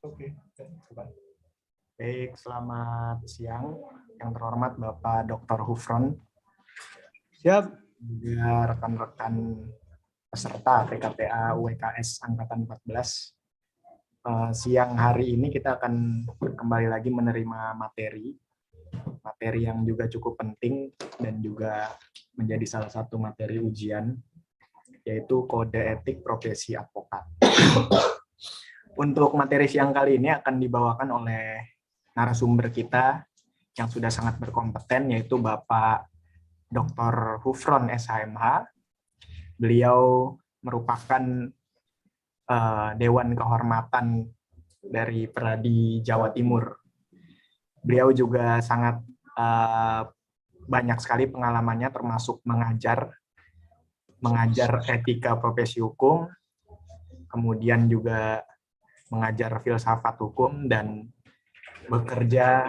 Oke, coba. Baik, selamat siang yang terhormat Bapak Dr. Hufron, Siap. juga rekan-rekan peserta PKPA UWKS Angkatan 14. Siang hari ini kita akan kembali lagi menerima materi yang juga cukup penting dan juga menjadi salah satu materi ujian, yaitu kode etik profesi advokat. Untuk materi siang kali ini akan dibawakan oleh narasumber kita yang sudah sangat berkompeten, yaitu Bapak Dr. Hufron SHMH. Beliau merupakan Dewan Kehormatan dari Peradi Jawa Timur. Beliau juga sangat banyak sekali pengalamannya, termasuk mengajar etika profesi hukum, kemudian juga mengajar filsafat hukum, dan bekerja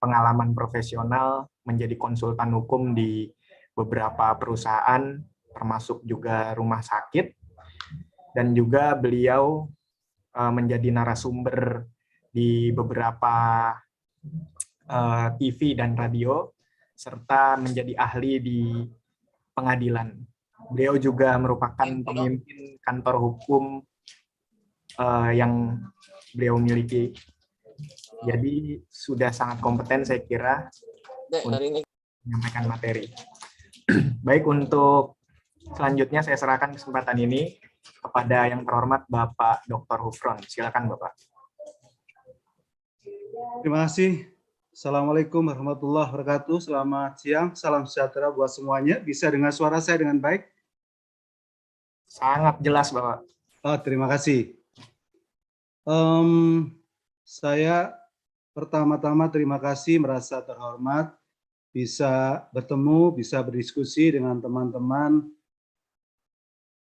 pengalaman profesional menjadi konsultan hukum di beberapa perusahaan, termasuk juga rumah sakit, dan juga beliau menjadi narasumber di beberapa TV dan radio, serta menjadi ahli di pengadilan. Beliau juga merupakan pemimpin kantor hukum yang beliau miliki. Jadi sudah sangat kompeten saya kira untuk menyampaikan materi. Baik, untuk selanjutnya saya serahkan kesempatan ini kepada yang terhormat Bapak Dr. Hufron. Silakan Bapak. Terima kasih. Assalamualaikum warahmatullahi wabarakatuh. Selamat siang, salam sejahtera buat semuanya. Bisa dengar suara saya dengan baik? Sangat jelas Bapak. Oh, terima kasih. Saya pertama-tama terima kasih, merasa terhormat bisa bertemu, bisa berdiskusi dengan teman-teman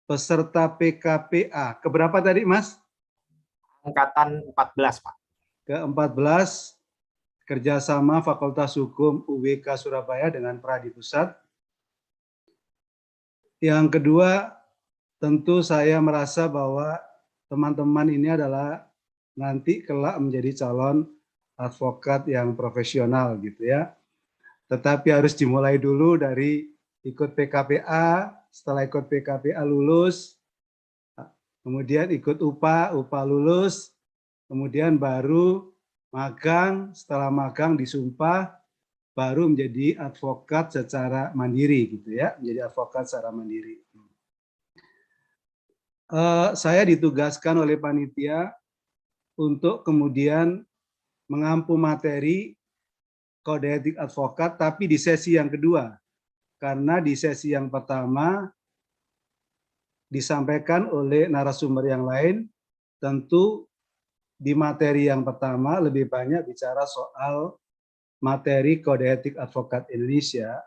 peserta PKPA. Keberapa tadi, Mas? Angkatan 14, Pak. Ke-14, kerjasama Fakultas Hukum UWK Surabaya dengan Pradi Pusat. Yang kedua, tentu saya merasa bahwa teman-teman ini adalah nanti kelak menjadi calon advokat yang profesional gitu ya. Tetapi harus dimulai dulu dari ikut PKPA, setelah ikut PKPA lulus, kemudian ikut UPA lulus, kemudian baru magang, setelah magang disumpah, baru menjadi advokat secara mandiri gitu ya, menjadi advokat secara mandiri. Saya ditugaskan oleh panitia untuk kemudian mengampu materi kode etik advokat, tapi di sesi yang kedua. Karena di sesi yang pertama disampaikan oleh narasumber yang lain, tentu di materi yang pertama lebih banyak bicara soal materi kode etik advokat Indonesia,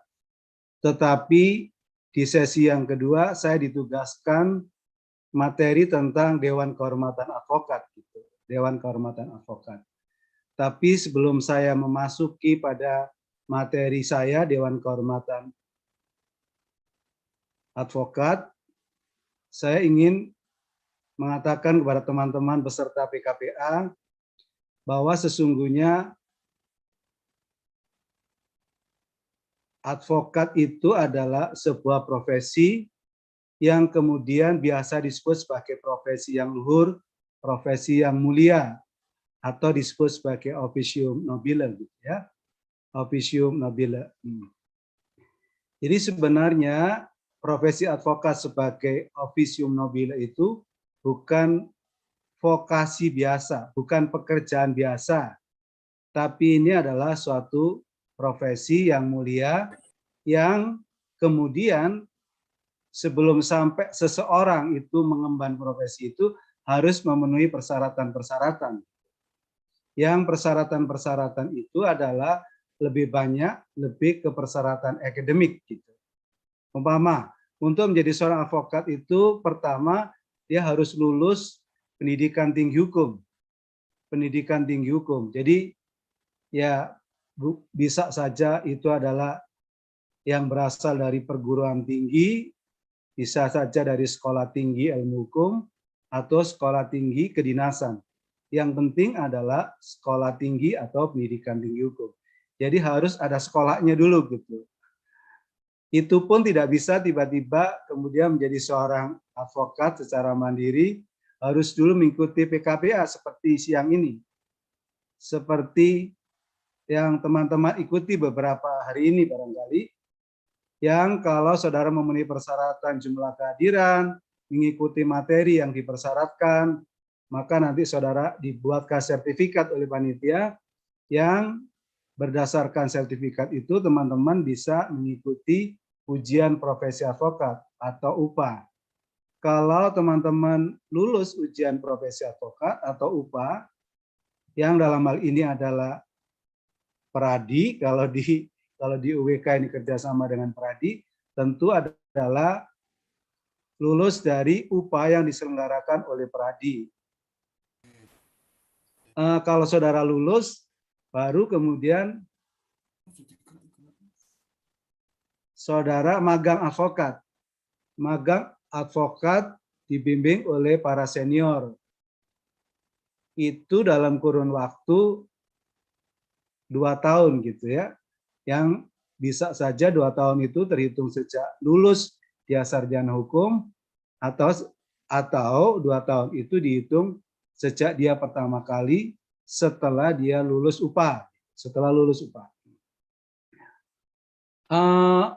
tetapi di sesi yang kedua saya ditugaskan materi tentang Dewan Kehormatan Advokat, gitu. Dewan Kehormatan Advokat. Tapi sebelum saya memasuki pada materi saya, Dewan Kehormatan Advokat, saya ingin mengatakan kepada teman-teman peserta PKPA bahwa sesungguhnya advokat itu adalah sebuah profesi yang kemudian biasa disebut sebagai profesi yang luhur, profesi yang mulia, atau disebut sebagai officium nobile, gitu ya. Officium nobile. Jadi sebenarnya profesi advokat sebagai officium nobile itu bukan vokasi biasa, bukan pekerjaan biasa, tapi ini adalah suatu profesi yang mulia yang kemudian sebelum sampai seseorang itu mengemban profesi itu harus memenuhi persyaratan-persyaratan. Yang persyaratan-persyaratan itu adalah lebih banyak, lebih ke persyaratan akademik gitu. Umpama, untuk menjadi seorang advokat itu pertama dia harus lulus pendidikan tinggi hukum. Pendidikan tinggi hukum. Jadi ya bisa saja itu adalah yang berasal dari perguruan tinggi, bisa saja dari sekolah tinggi ilmu hukum, atau sekolah tinggi kedinasan. yang penting adalah sekolah tinggi atau pendidikan tinggi hukum. Jadi harus ada sekolahnya dulu gitu. Itu pun tidak bisa tiba-tiba kemudian menjadi seorang advokat secara mandiri, harus dulu mengikuti PKPA seperti siang ini. Seperti yang teman-teman ikuti beberapa hari ini barangkali, yang kalau saudara memenuhi persyaratan jumlah kehadiran, mengikuti materi yang dipersyaratkan, maka nanti saudara dibuatkan sertifikat oleh panitia yang berdasarkan sertifikat itu teman-teman bisa mengikuti ujian profesi advokat atau UPA. Kalau teman-teman lulus ujian profesi advokat atau UPA, yang dalam hal ini adalah Peradi, kalau di UWK ini kerjasama dengan Peradi, tentu adalah lulus dari UPA yang diselenggarakan oleh Peradi. Kalau saudara lulus, baru kemudian saudara magang advokat. Magang advokat dibimbing oleh para senior. Itu dalam kurun waktu 2 tahun gitu ya. Yang bisa saja 2 tahun itu terhitung sejak lulus dia sarjana hukum, atau 2 tahun itu dihitung sejak dia pertama kali setelah dia lulus UPA.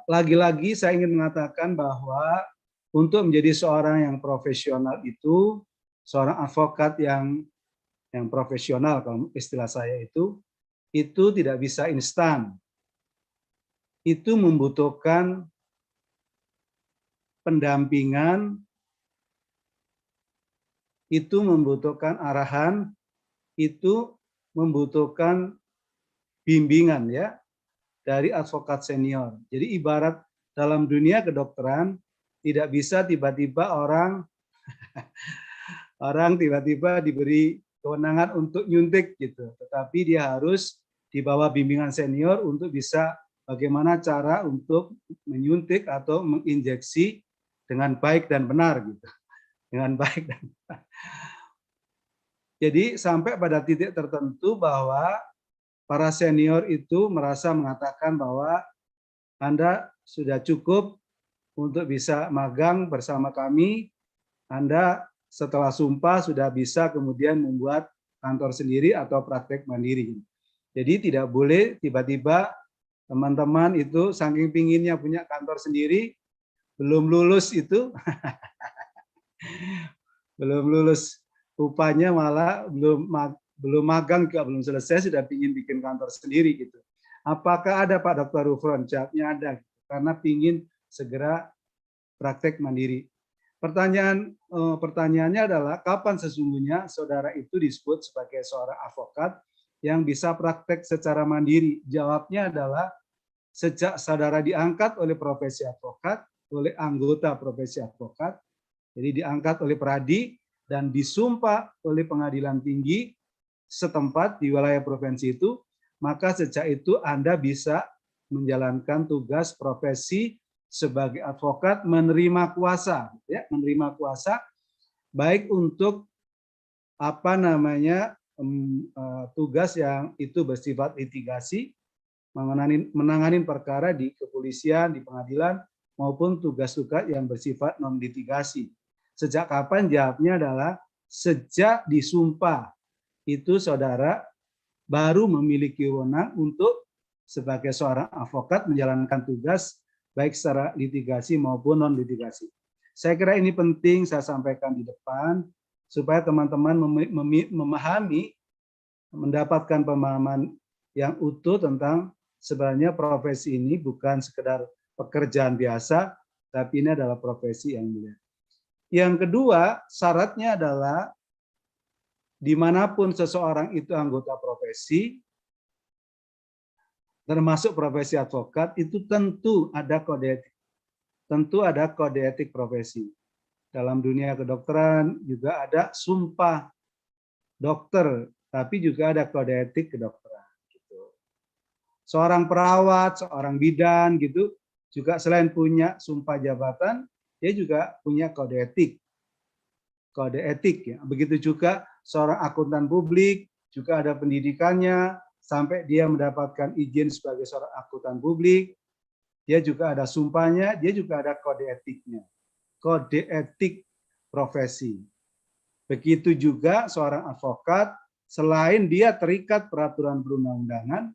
Lagi-lagi saya ingin mengatakan bahwa untuk menjadi seorang yang profesional itu, seorang advokat yang profesional kalau istilah saya itu tidak bisa instan. Itu membutuhkan pendampingan, itu membutuhkan arahan, itu membutuhkan bimbingan ya dari advokat senior. Jadi ibarat dalam dunia kedokteran tidak bisa tiba-tiba orang tiba-tiba diberi kewenangan untuk nyuntik gitu, tetapi dia harus di bawah bimbingan senior untuk bisa bagaimana cara untuk menyuntik atau menginjeksi dengan baik dan benar gitu. Dengan baik dan benar. Jadi sampai pada titik tertentu bahwa para senior itu merasa mengatakan bahwa Anda sudah cukup untuk bisa magang bersama kami, Anda setelah sumpah sudah bisa kemudian membuat kantor sendiri atau praktek mandiri. Jadi tidak boleh tiba-tiba teman-teman itu saking pinginnya punya kantor sendiri, belum lulus itu, belum lulus upahnya malah belum magang juga belum selesai sudah pingin bikin kantor sendiri gitu. Apakah ada Pak Dr. Rufron? Jawabnya ada, karena pingin segera praktek mandiri. Pertanyaannya adalah kapan sesungguhnya saudara itu disebut sebagai seorang advokat yang bisa praktek secara mandiri? Jawabnya adalah sejak saudara diangkat oleh profesi advokat, oleh anggota profesi advokat, jadi diangkat oleh Peradi dan disumpah oleh pengadilan tinggi setempat di wilayah provinsi itu, maka sejak itu Anda bisa menjalankan tugas profesi sebagai advokat menerima kuasa, ya, menerima kuasa baik untuk tugas yang itu bersifat litigasi, menangani perkara di kepolisian, di pengadilan, maupun tugas-tugas yang bersifat non litigasi. Sejak kapan? Jawabnya adalah sejak disumpah itu saudara baru memiliki wewenang untuk sebagai seorang advokat menjalankan tugas baik secara litigasi maupun non litigasi. Saya kira ini penting saya sampaikan di depan supaya teman-teman memahami, mendapatkan pemahaman yang utuh tentang sebenarnya profesi ini bukan sekedar pekerjaan biasa, tapi ini adalah profesi yang mulia. Yang kedua, syaratnya adalah dimanapun seseorang itu anggota profesi, termasuk profesi advokat, itu tentu ada kode etik. Tentu ada kode etik profesi. Dalam dunia kedokteran juga ada sumpah dokter, tapi juga ada kode etik kedokteran. Gitu. Seorang perawat, seorang bidan, gitu, juga selain punya sumpah jabatan, dia juga punya kode etik. Kode etik ya. Begitu juga seorang akuntan publik, juga ada pendidikannya, sampai dia mendapatkan izin sebagai seorang akuntan publik, dia juga ada sumpahnya, dia juga ada kode etiknya. Kode etik profesi. Begitu juga seorang advokat, selain dia terikat peraturan perundang-undangan,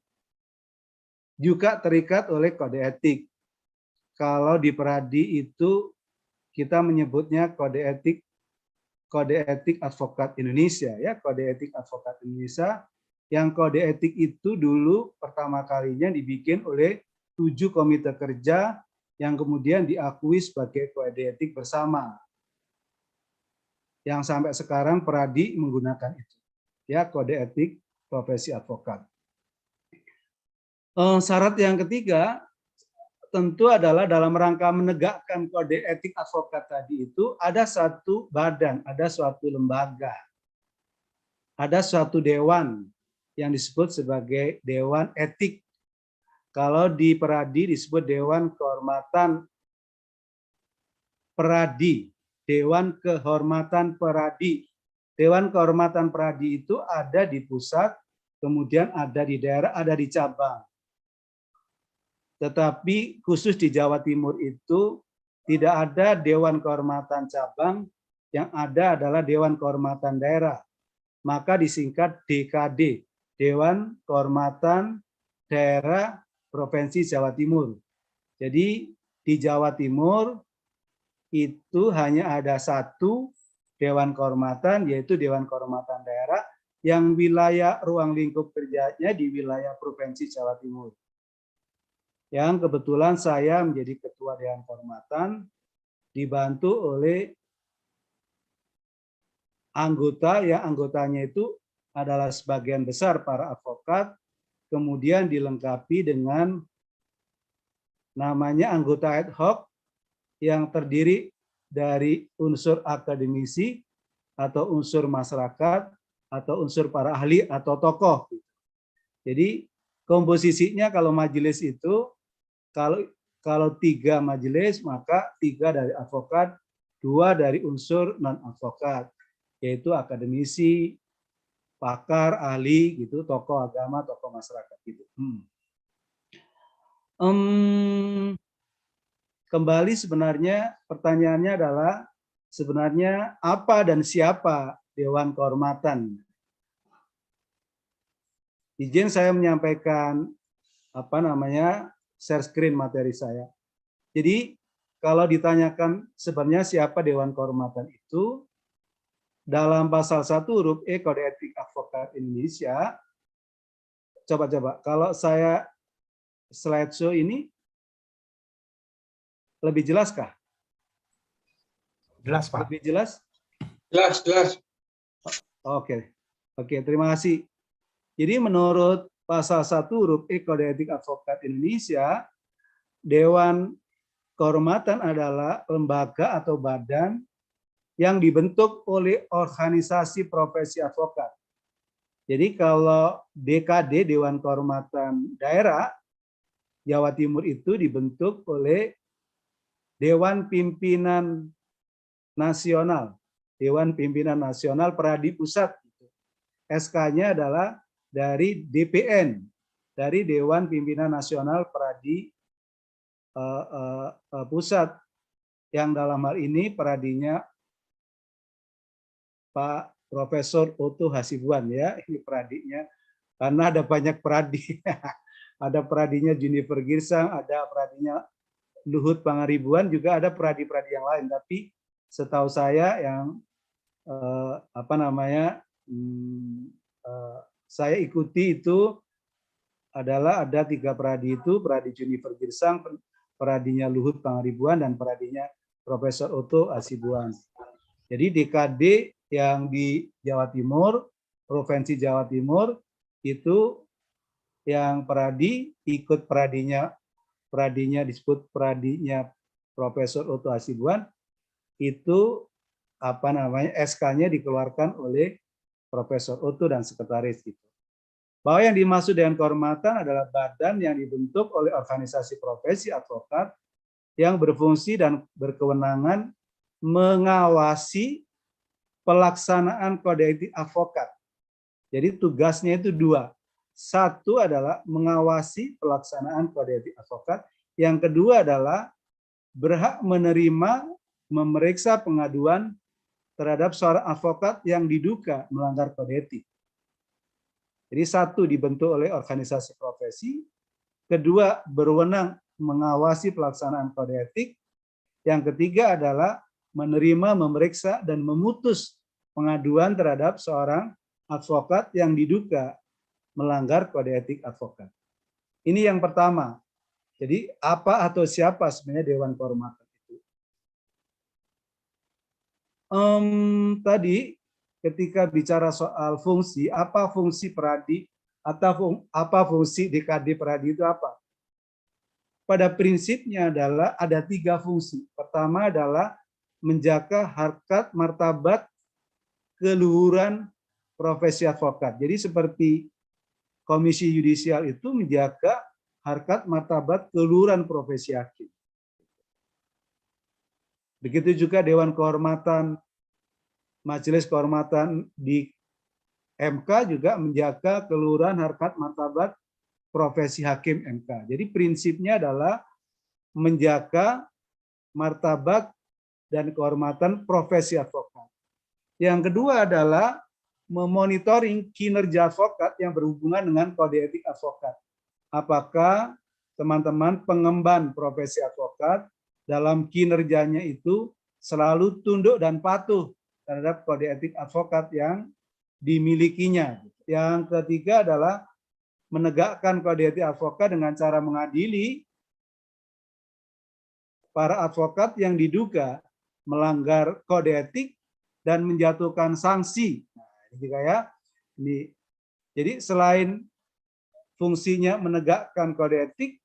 juga terikat oleh kode etik. Kalau di Peradi itu kita menyebutnya kode etik advokat Indonesia, ya, kode etik advokat Indonesia. Yang kode etik itu dulu pertama kalinya dibikin oleh 7 komite kerja yang kemudian diakui sebagai kode etik bersama. Yang sampai sekarang Peradi menggunakan itu, ya, kode etik profesi advokat. Syarat yang ketiga tentu adalah dalam rangka menegakkan kode etik advokat tadi itu ada satu badan, ada suatu lembaga, ada suatu dewan yang disebut sebagai Dewan Etik. Kalau di Peradi disebut Dewan Kehormatan Peradi, Dewan Kehormatan Peradi. Dewan Kehormatan Peradi itu ada di pusat, kemudian ada di daerah, ada di cabang. Tetapi khusus di Jawa Timur itu tidak ada Dewan Kehormatan Cabang, yang ada adalah Dewan Kehormatan Daerah. Maka disingkat DKD, Dewan Kehormatan Daerah Provinsi Jawa Timur. Jadi di Jawa Timur itu hanya ada satu Dewan Kehormatan, yaitu Dewan Kehormatan Daerah, yang wilayah ruang lingkup kerjanya di wilayah Provinsi Jawa Timur. Yang kebetulan saya menjadi ketua Dewan Kehormatan, dibantu oleh anggota, ya, anggotanya itu adalah sebagian besar para advokat, kemudian dilengkapi dengan namanya anggota ad hoc yang terdiri dari unsur akademisi atau unsur masyarakat atau unsur para ahli atau tokoh. Jadi komposisinya kalau majelis itu kalau 3 majelis, maka 3 dari advokat, 2 dari unsur non advokat, yaitu akademisi, pakar, ahli, gitu, tokoh agama, tokoh masyarakat, gitu. Kembali sebenarnya pertanyaannya adalah sebenarnya apa dan siapa Dewan Kehormatan? Izin saya menyampaikan share screen materi saya. Jadi kalau ditanyakan sebenarnya siapa Dewan Kehormatan itu, dalam pasal 1 huruf E Kode Etik Advokat Indonesia, coba kalau saya slideshow ini lebih jelaskah? Jelas, Pak. Lebih jelas? Jelas. Oke, terima kasih. Jadi menurut pasal 1 huruf E Kode Etik Advokat Indonesia, Dewan Kehormatan adalah lembaga atau badan yang dibentuk oleh organisasi profesi advokat. Jadi kalau DKD, Dewan Kehormatan Daerah, Jawa Timur itu dibentuk oleh Dewan Pimpinan Nasional. Dewan Pimpinan Nasional Peradi Pusat. SK-nya adalah dari DPN, dari Dewan Pimpinan Nasional Peradi Pusat, yang dalam hal ini peradinya Pak Profesor Otto Hasibuan, ya, ini peradinya, karena ada banyak peradi. Ada peradinya Junifer Girsang, ada peradinya Luhut Pangaribuan, juga ada peradi-peradi yang lain. Tapi setahu saya yang saya ikuti itu adalah ada 3 peradi itu, peradi Junifer Girsang, peradinya Luhut Pangaribuan, dan peradinya Profesor Otto Hasibuan. Jadi DKD yang di Jawa Timur, Provinsi Jawa Timur, itu yang peradi ikut peradinya disebut peradinya Profesor Otto Hasibuan, itu SK-nya dikeluarkan oleh Profesor Otto dan sekretaris, gitu. Bahwa yang dimaksud dengan kehormatan adalah badan yang dibentuk oleh organisasi profesi advokat yang berfungsi dan berkewenangan mengawasi pelaksanaan kode etik advokat. Jadi tugasnya itu dua. Satu adalah mengawasi pelaksanaan kode etik advokat. Yang kedua adalah berhak menerima, memeriksa pengaduan terhadap seorang advokat yang diduga melanggar kode etik. Jadi satu dibentuk oleh organisasi profesi, kedua berwenang mengawasi pelaksanaan kode etik, yang ketiga adalah menerima, memeriksa, dan memutus pengaduan terhadap seorang advokat yang diduga melanggar kode etik advokat. Ini yang pertama. Jadi apa atau siapa sebenarnya Dewan Kehormatan itu? Tadi ketika bicara soal fungsi, apa fungsi Peradi atau apa fungsi DKD Peradi itu apa? Pada prinsipnya adalah ada 3 fungsi. Pertama adalah menjaga harkat martabat keluhuran profesi advokat. Jadi seperti Komisi Yudisial itu menjaga harkat martabat keluhuran profesi hakim. Begitu juga Dewan Kehormatan, Majelis Kehormatan di MK juga menjaga keluhuran harkat martabat profesi hakim MK. Jadi prinsipnya adalah menjaga martabat dan kehormatan profesi advokat. Yang kedua adalah memonitoring kinerja advokat yang berhubungan dengan kode etik advokat. Apakah teman-teman pengemban profesi advokat dalam kinerjanya itu selalu tunduk dan patuh terhadap kode etik advokat yang dimilikinya. Yang ketiga adalah menegakkan kode etik advokat dengan cara mengadili para advokat yang diduga melanggar kode etik dan menjatuhkan sanksi. Nah, ini juga ya. Jadi selain fungsinya menegakkan kode etik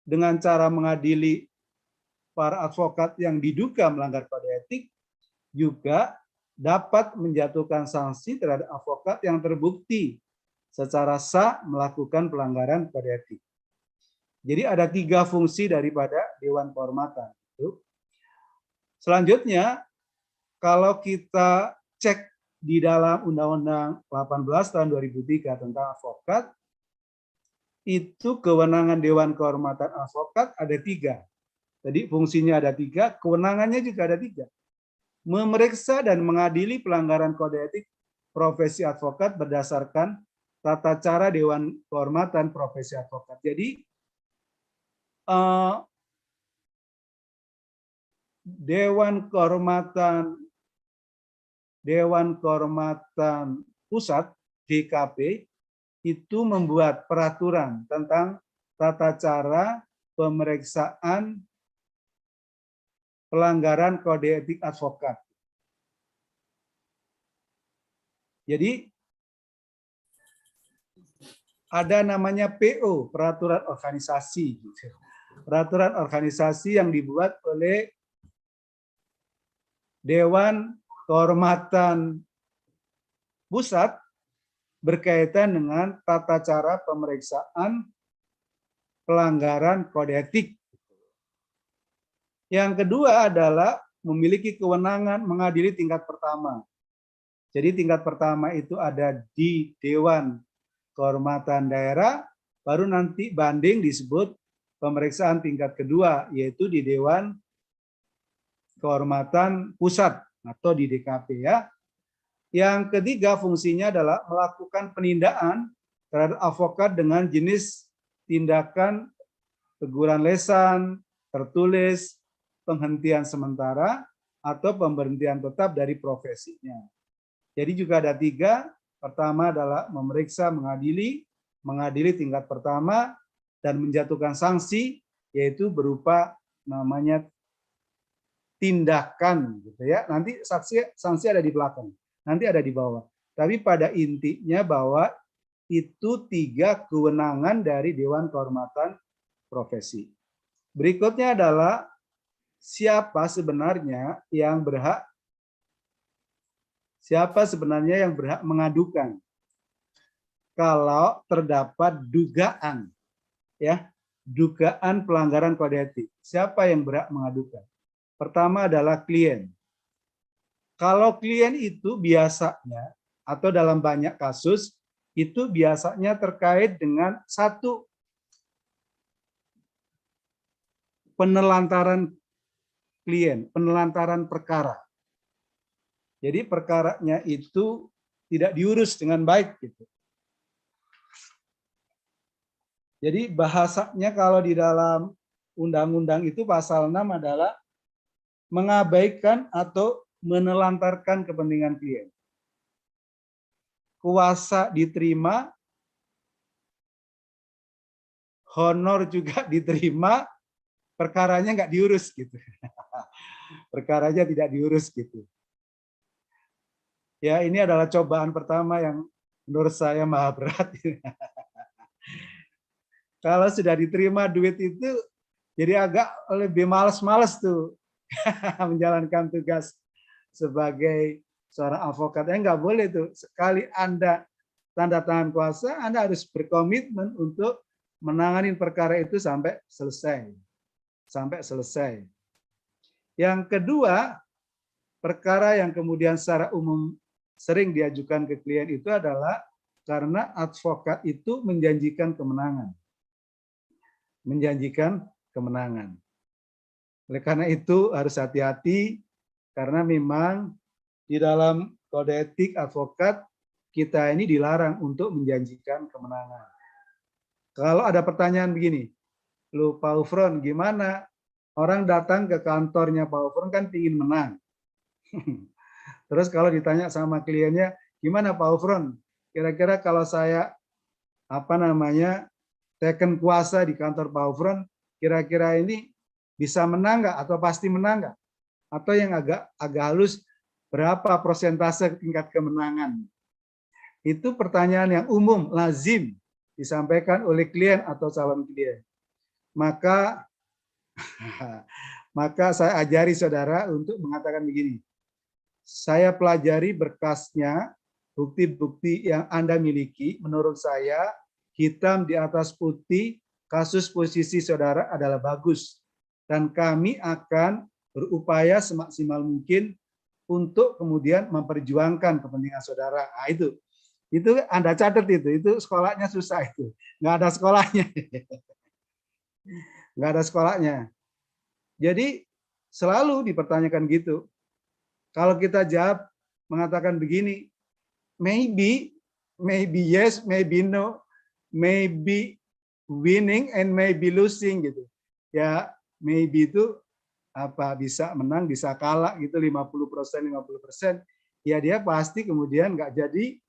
dengan cara mengadili para advokat yang diduga melanggar kode etik, juga dapat menjatuhkan sanksi terhadap advokat yang terbukti secara sah melakukan pelanggaran kode etik. Jadi ada 3 fungsi daripada Dewan Kehormatan. Selanjutnya, kalau kita cek di dalam Undang-Undang 18 tahun 2003 tentang advokat, itu kewenangan Dewan Kehormatan Advokat ada 3. Jadi fungsinya ada 3, kewenangannya juga ada 3. Memeriksa dan mengadili pelanggaran kode etik profesi advokat berdasarkan tata cara Dewan Kehormatan Profesi Advokat. Jadi Dewan Kehormatan Pusat DKP itu membuat peraturan tentang tata cara pemeriksaan pelanggaran kode etik advokat. Jadi ada namanya PO, peraturan organisasi. Peraturan organisasi yang dibuat oleh Dewan Kehormatan Pusat berkaitan dengan tata cara pemeriksaan pelanggaran kode etik. Yang kedua adalah memiliki kewenangan mengadili tingkat pertama. Jadi tingkat pertama itu ada di Dewan Kehormatan Daerah, baru nanti banding disebut pemeriksaan tingkat kedua, yaitu di Dewan Kehormatan Pusat atau di DKP ya. Yang ketiga fungsinya adalah melakukan penindakan terhadap advokat dengan jenis tindakan teguran lisan, tertulis, penghentian sementara, atau pemberhentian tetap dari profesinya. Jadi juga ada 3. Pertama adalah memeriksa, mengadili tingkat pertama, dan menjatuhkan sanksi, yaitu berupa namanya tindakan, gitu ya. Nanti sanksi ada di belakang, nanti ada di bawah. Tapi pada intinya bahwa itu 3 kewenangan dari Dewan Kehormatan Profesi. Berikutnya adalah siapa sebenarnya yang berhak mengadukan kalau terdapat dugaan, ya, dugaan pelanggaran kode etik. Siapa yang berhak mengadukan? Pertama adalah klien. Kalau klien itu biasanya atau dalam banyak kasus itu biasanya terkait dengan satu, penelantaran klien, penelantaran perkara. Jadi perkaranya itu tidak diurus dengan baik gitu. Jadi bahasanya kalau di dalam undang-undang itu pasal 6 adalah mengabaikan atau menelantarkan kepentingan klien. Kuasa diterima, honor juga diterima, perkaranya nggak diurus gitu. Perkaranya tidak diurus gitu. Ya, ini adalah cobaan pertama yang menurut saya maha berat. Kalau sudah diterima duit itu jadi agak lebih males-males tuh menjalankan tugas sebagai seorang advokat. Nggak boleh tuh, sekali Anda tanda tangan kuasa, Anda harus berkomitmen untuk menangani perkara itu sampai selesai. Sampai selesai. Yang kedua, perkara yang kemudian secara umum sering diajukan ke klien itu adalah karena advokat itu menjanjikan kemenangan. Menjanjikan kemenangan. Oleh karena itu harus hati-hati karena memang di dalam kode etik advokat kita ini dilarang untuk menjanjikan kemenangan. Kalau ada pertanyaan begini, lu Pak Ufron gimana? Orang datang ke kantornya Pak Ufron kan ingin menang. Terus kalau ditanya sama kliennya, gimana Pak Ufron? Kira-kira kalau saya teken kuasa di kantor Pak Ufron, kira-kira ini bisa menang nggak atau pasti menang nggak? Atau yang agak halus, berapa persentase tingkat kemenangan? Itu pertanyaan yang umum, lazim disampaikan oleh klien atau calon klien. Maka saya ajari saudara untuk mengatakan begini. Saya pelajari berkasnya, bukti-bukti yang Anda miliki, menurut saya hitam di atas putih, kasus posisi saudara adalah bagus. Dan kami akan berupaya semaksimal mungkin untuk kemudian memperjuangkan kepentingan saudara. Nah, itu Anda catat itu sekolahnya susah itu. Nggak ada sekolahnya. Nggak ada sekolahnya. Jadi selalu dipertanyakan gitu. Kalau kita jawab mengatakan begini, maybe yes, maybe no, maybe winning and maybe losing gitu. Ya, maybe itu bisa menang, bisa kalah gitu 50%, 50%. Ya dia pasti kemudian nggak jadi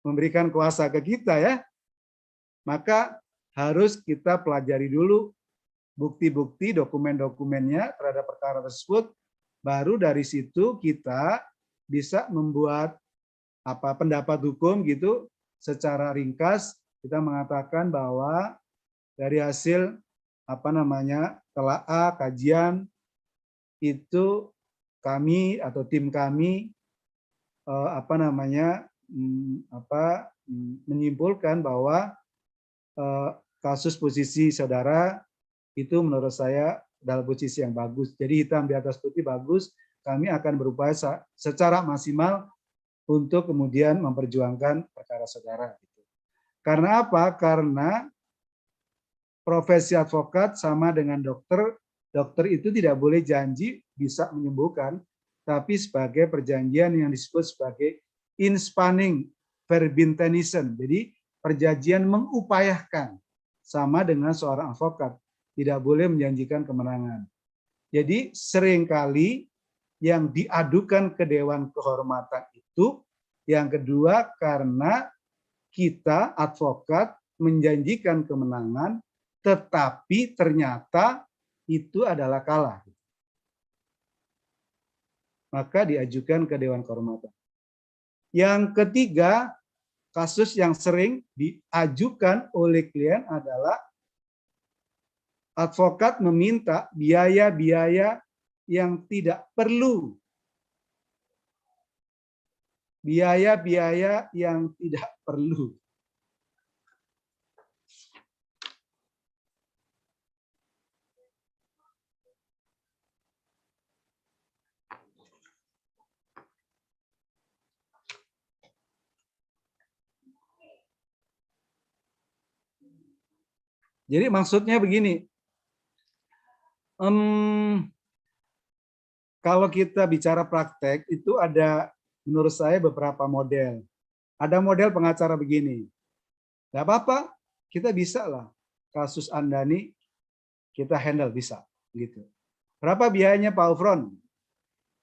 memberikan kuasa ke kita ya. Maka harus kita pelajari dulu bukti-bukti, dokumen-dokumennya terhadap perkara tersebut. Baru dari situ kita bisa membuat pendapat hukum gitu secara ringkas. Kita mengatakan bahwa dari hasil telaah kajian itu kami atau tim kami menyimpulkan bahwa kasus posisi saudara itu menurut saya dalam posisi yang bagus. Jadi hitam di atas putih bagus. Kami akan berupaya secara maksimal untuk kemudian memperjuangkan perkara saudara. Karena apa? Karena profesi advokat sama dengan dokter. Dokter itu tidak boleh janji bisa menyembuhkan, tapi sebagai perjanjian yang disebut sebagai inspanning verbintenisen. Jadi perjanjian mengupayakan, sama dengan seorang advokat. Tidak boleh menjanjikan kemenangan. Jadi seringkali yang diadukan ke Dewan Kehormatan itu, yang kedua karena kita advokat menjanjikan kemenangan, tetapi ternyata itu adalah kalah. Maka diajukan ke Dewan Kehormatan. Yang ketiga, kasus yang sering diajukan oleh klien adalah advokat meminta biaya-biaya yang tidak perlu. Biaya-biaya yang tidak perlu. Jadi maksudnya begini, kalau kita bicara praktek itu ada menurut saya beberapa model. Ada model pengacara begini, nggak apa-apa, kita bisa lah kasus Andani kita handle bisa gitu. Berapa biayanya Pak Ufron?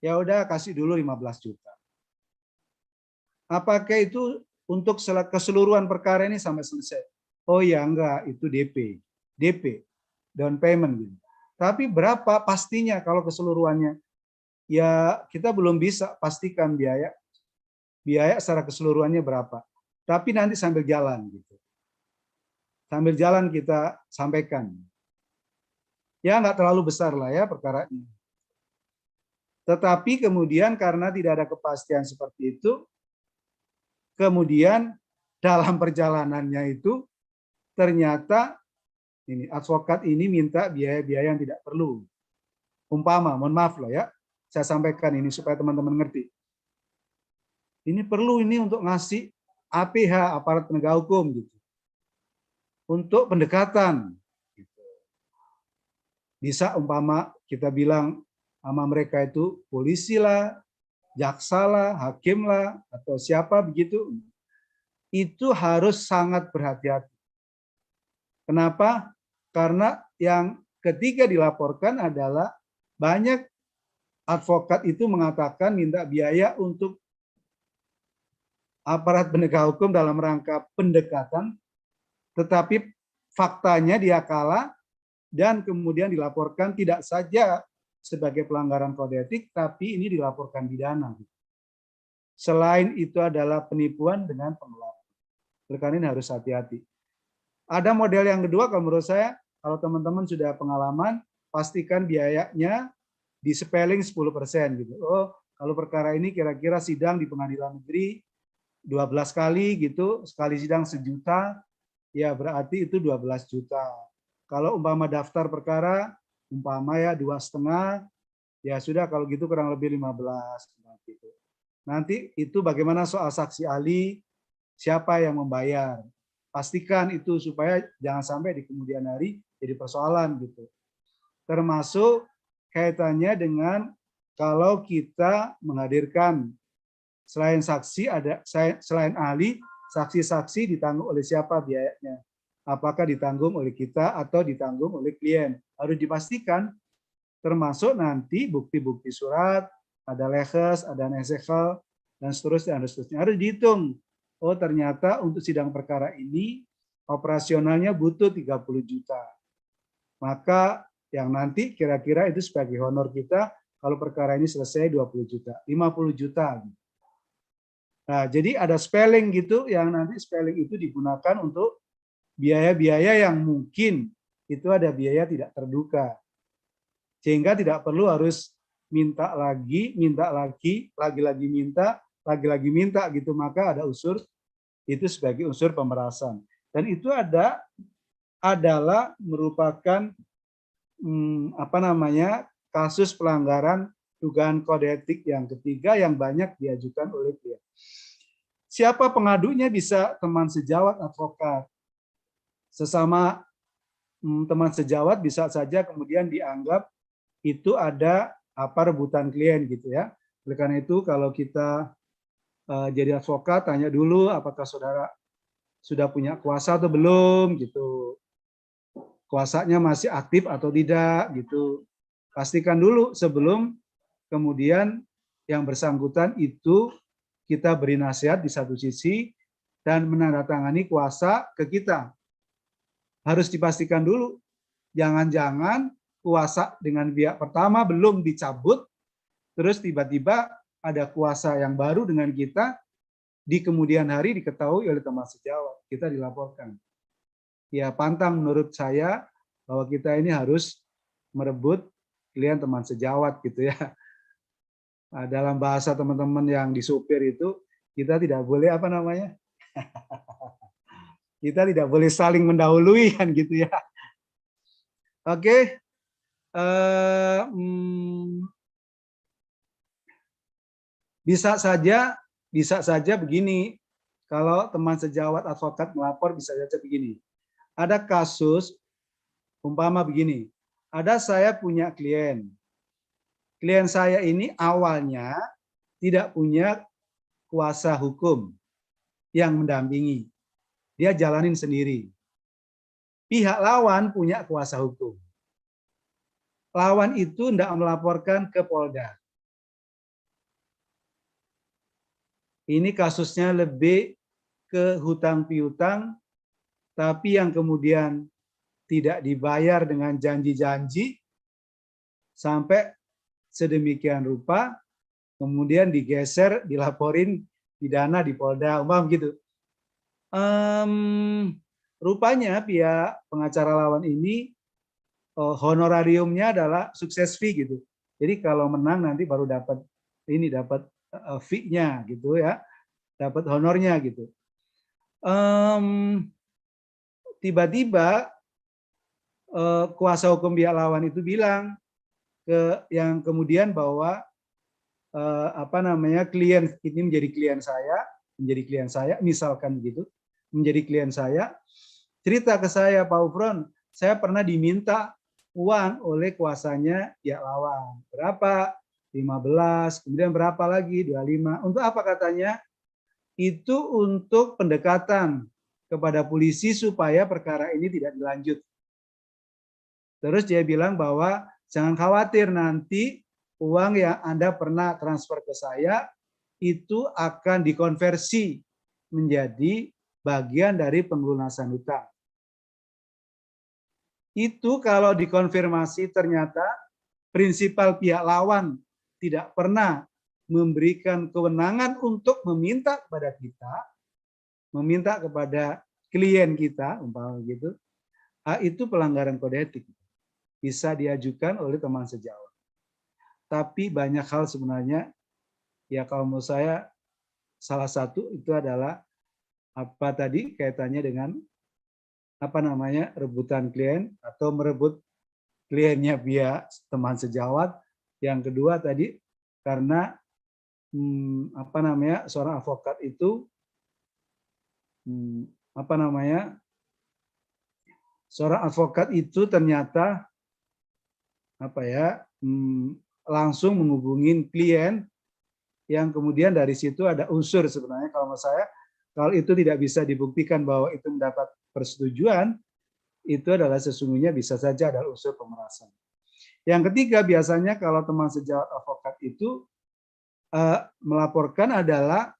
Ya udah kasih dulu 15 juta. Apakah itu untuk keseluruhan perkara ini sampai selesai? Oh ya enggak, itu DP, down payment gitu. Tapi berapa pastinya kalau keseluruhannya? Ya kita belum bisa pastikan biaya secara keseluruhannya berapa. Tapi nanti sambil jalan gitu. Sambil jalan kita sampaikan. Ya nggak terlalu besar lah ya perkaranya. Tetapi kemudian karena tidak ada kepastian seperti itu, kemudian dalam perjalanannya itu ternyata ini advokat ini minta biaya-biaya yang tidak perlu. Umpama, mohon maaf loh ya, saya sampaikan ini supaya teman-teman ngerti. Ini perlu ini untuk ngasih APH, aparat penegak hukum gitu. Untuk pendekatan. Gitu. Bisa umpama kita bilang sama mereka itu polisi lah, jaksa lah, hakim lah, atau siapa begitu. Itu harus sangat berhati-hati. Kenapa? Karena yang ketiga dilaporkan adalah banyak advokat itu mengatakan minta biaya untuk aparat penegak hukum dalam rangka pendekatan, tetapi faktanya dia kalah dan kemudian dilaporkan tidak saja sebagai pelanggaran kode etik, tapi ini dilaporkan pidana. Selain itu adalah penipuan dengan penggelapan. Oleh karena ini harus hati-hati. Ada model yang kedua, kalau menurut saya, kalau teman-teman sudah pengalaman, pastikan biayanya di spelling 10% gitu. Oh, kalau perkara ini kira-kira sidang di pengadilan negeri 12 kali gitu, sekali sidang 1 juta, ya berarti itu 12 juta. Kalau umpama daftar perkara, umpama ya 2,5, ya sudah kalau gitu kurang lebih 15. Gitu. Nanti itu bagaimana soal saksi ahli, siapa yang membayar. Pastikan itu supaya jangan sampai di kemudian hari jadi persoalan gitu. Termasuk kaitannya dengan kalau kita menghadirkan selain saksi ada selain ahli, saksi-saksi ditanggung oleh siapa biayanya? Apakah ditanggung oleh kita atau ditanggung oleh klien? Harus dipastikan termasuk nanti bukti-bukti surat, ada lehes, ada nesekal, dan seterusnya, harus dihitung. Oh ternyata untuk sidang perkara ini operasionalnya butuh 30 juta. Maka yang nanti kira-kira itu sebagai honor kita kalau perkara ini selesai 20 juta, 50 juta. Nah, jadi ada spelling gitu yang nanti spelling itu digunakan untuk biaya-biaya yang mungkin itu ada biaya tidak terduga. Sehingga tidak perlu harus minta lagi minta gitu, maka ada unsur itu sebagai unsur pemerasan. Dan itu adalah merupakan kasus pelanggaran dugaan kode etik yang ketiga yang banyak diajukan oleh klien. Siapa pengadunya? Bisa teman sejawat advokat. Sesama teman sejawat bisa saja kemudian dianggap itu ada rebutan klien gitu ya. Oleh karena itu kalau kita jadi advokat, tanya dulu apakah saudara sudah punya kuasa atau belum gitu. Kuasanya masih aktif atau tidak gitu. Pastikan dulu sebelum kemudian yang bersangkutan itu kita beri nasihat di satu sisi dan menandatangani kuasa ke kita. Harus dipastikan dulu. Jangan-jangan kuasa dengan pihak pertama belum dicabut, terus tiba-tiba ada kuasa yang baru dengan kita, di kemudian hari diketahui oleh teman sejawat, kita dilaporkan. Ya pantang menurut saya bahwa kita ini harus merebut klien teman sejawat gitu ya. Nah, dalam bahasa teman-teman yang di supir itu, kita tidak boleh kita tidak boleh saling mendahului kan gitu ya. Oke. Bisa saja begini, kalau teman sejawat advokat melapor bisa saja begini. Ada kasus Umpama begini, ada saya punya klien. Klien saya ini awalnya tidak punya kuasa hukum yang mendampingi. Dia jalanin sendiri. Pihak lawan punya kuasa hukum. Lawan itu tidak melaporkan ke Polda. Ini kasusnya lebih ke hutang piutang, tapi yang kemudian tidak dibayar dengan janji-janji, sampai sedemikian rupa, kemudian digeser, dilaporin pidana di Polda, umpam gitu. Rupanya pihak pengacara lawan ini honorariumnya adalah sukses fee gitu. Jadi kalau menang nanti baru dapat ini, dapat fee-nya gitu ya, dapat honornya gitu. Tiba-tiba kuasa hukum pihak lawan itu bilang ke yang kemudian bahwa klien ini menjadi klien saya, misalkan begitu, menjadi klien saya, cerita ke saya, Pak Ufron, saya pernah diminta uang oleh kuasanya pihak lawan. Berapa? 15, kemudian berapa lagi? 25. Untuk apa katanya? Itu untuk pendekatan kepada polisi supaya perkara ini tidak dilanjut. Terus dia bilang bahwa jangan khawatir, nanti uang yang Anda pernah transfer ke saya itu akan dikonversi menjadi bagian dari pelunasan hutang. Itu kalau dikonfirmasi ternyata prinsipal pihak lawan tidak pernah memberikan kewenangan untuk meminta kepada kita, meminta kepada klien kita, umpama gitu, itu pelanggaran kode etik. Bisa diajukan oleh teman sejawat. Tapi banyak hal sebenarnya, ya kalau menurut saya, salah satu itu adalah apa tadi kaitannya dengan rebutan klien atau merebut kliennya pihak teman sejawat. Yang kedua tadi karena seorang advokat itu seorang advokat itu ternyata langsung menghubungin klien yang kemudian dari situ ada unsur sebenarnya kalau menurut saya, kalau itu tidak bisa dibuktikan bahwa itu mendapat persetujuan, itu adalah sesungguhnya bisa saja ada unsur pemerasan. Yang ketiga biasanya kalau teman sejawat advokat itu melaporkan adalah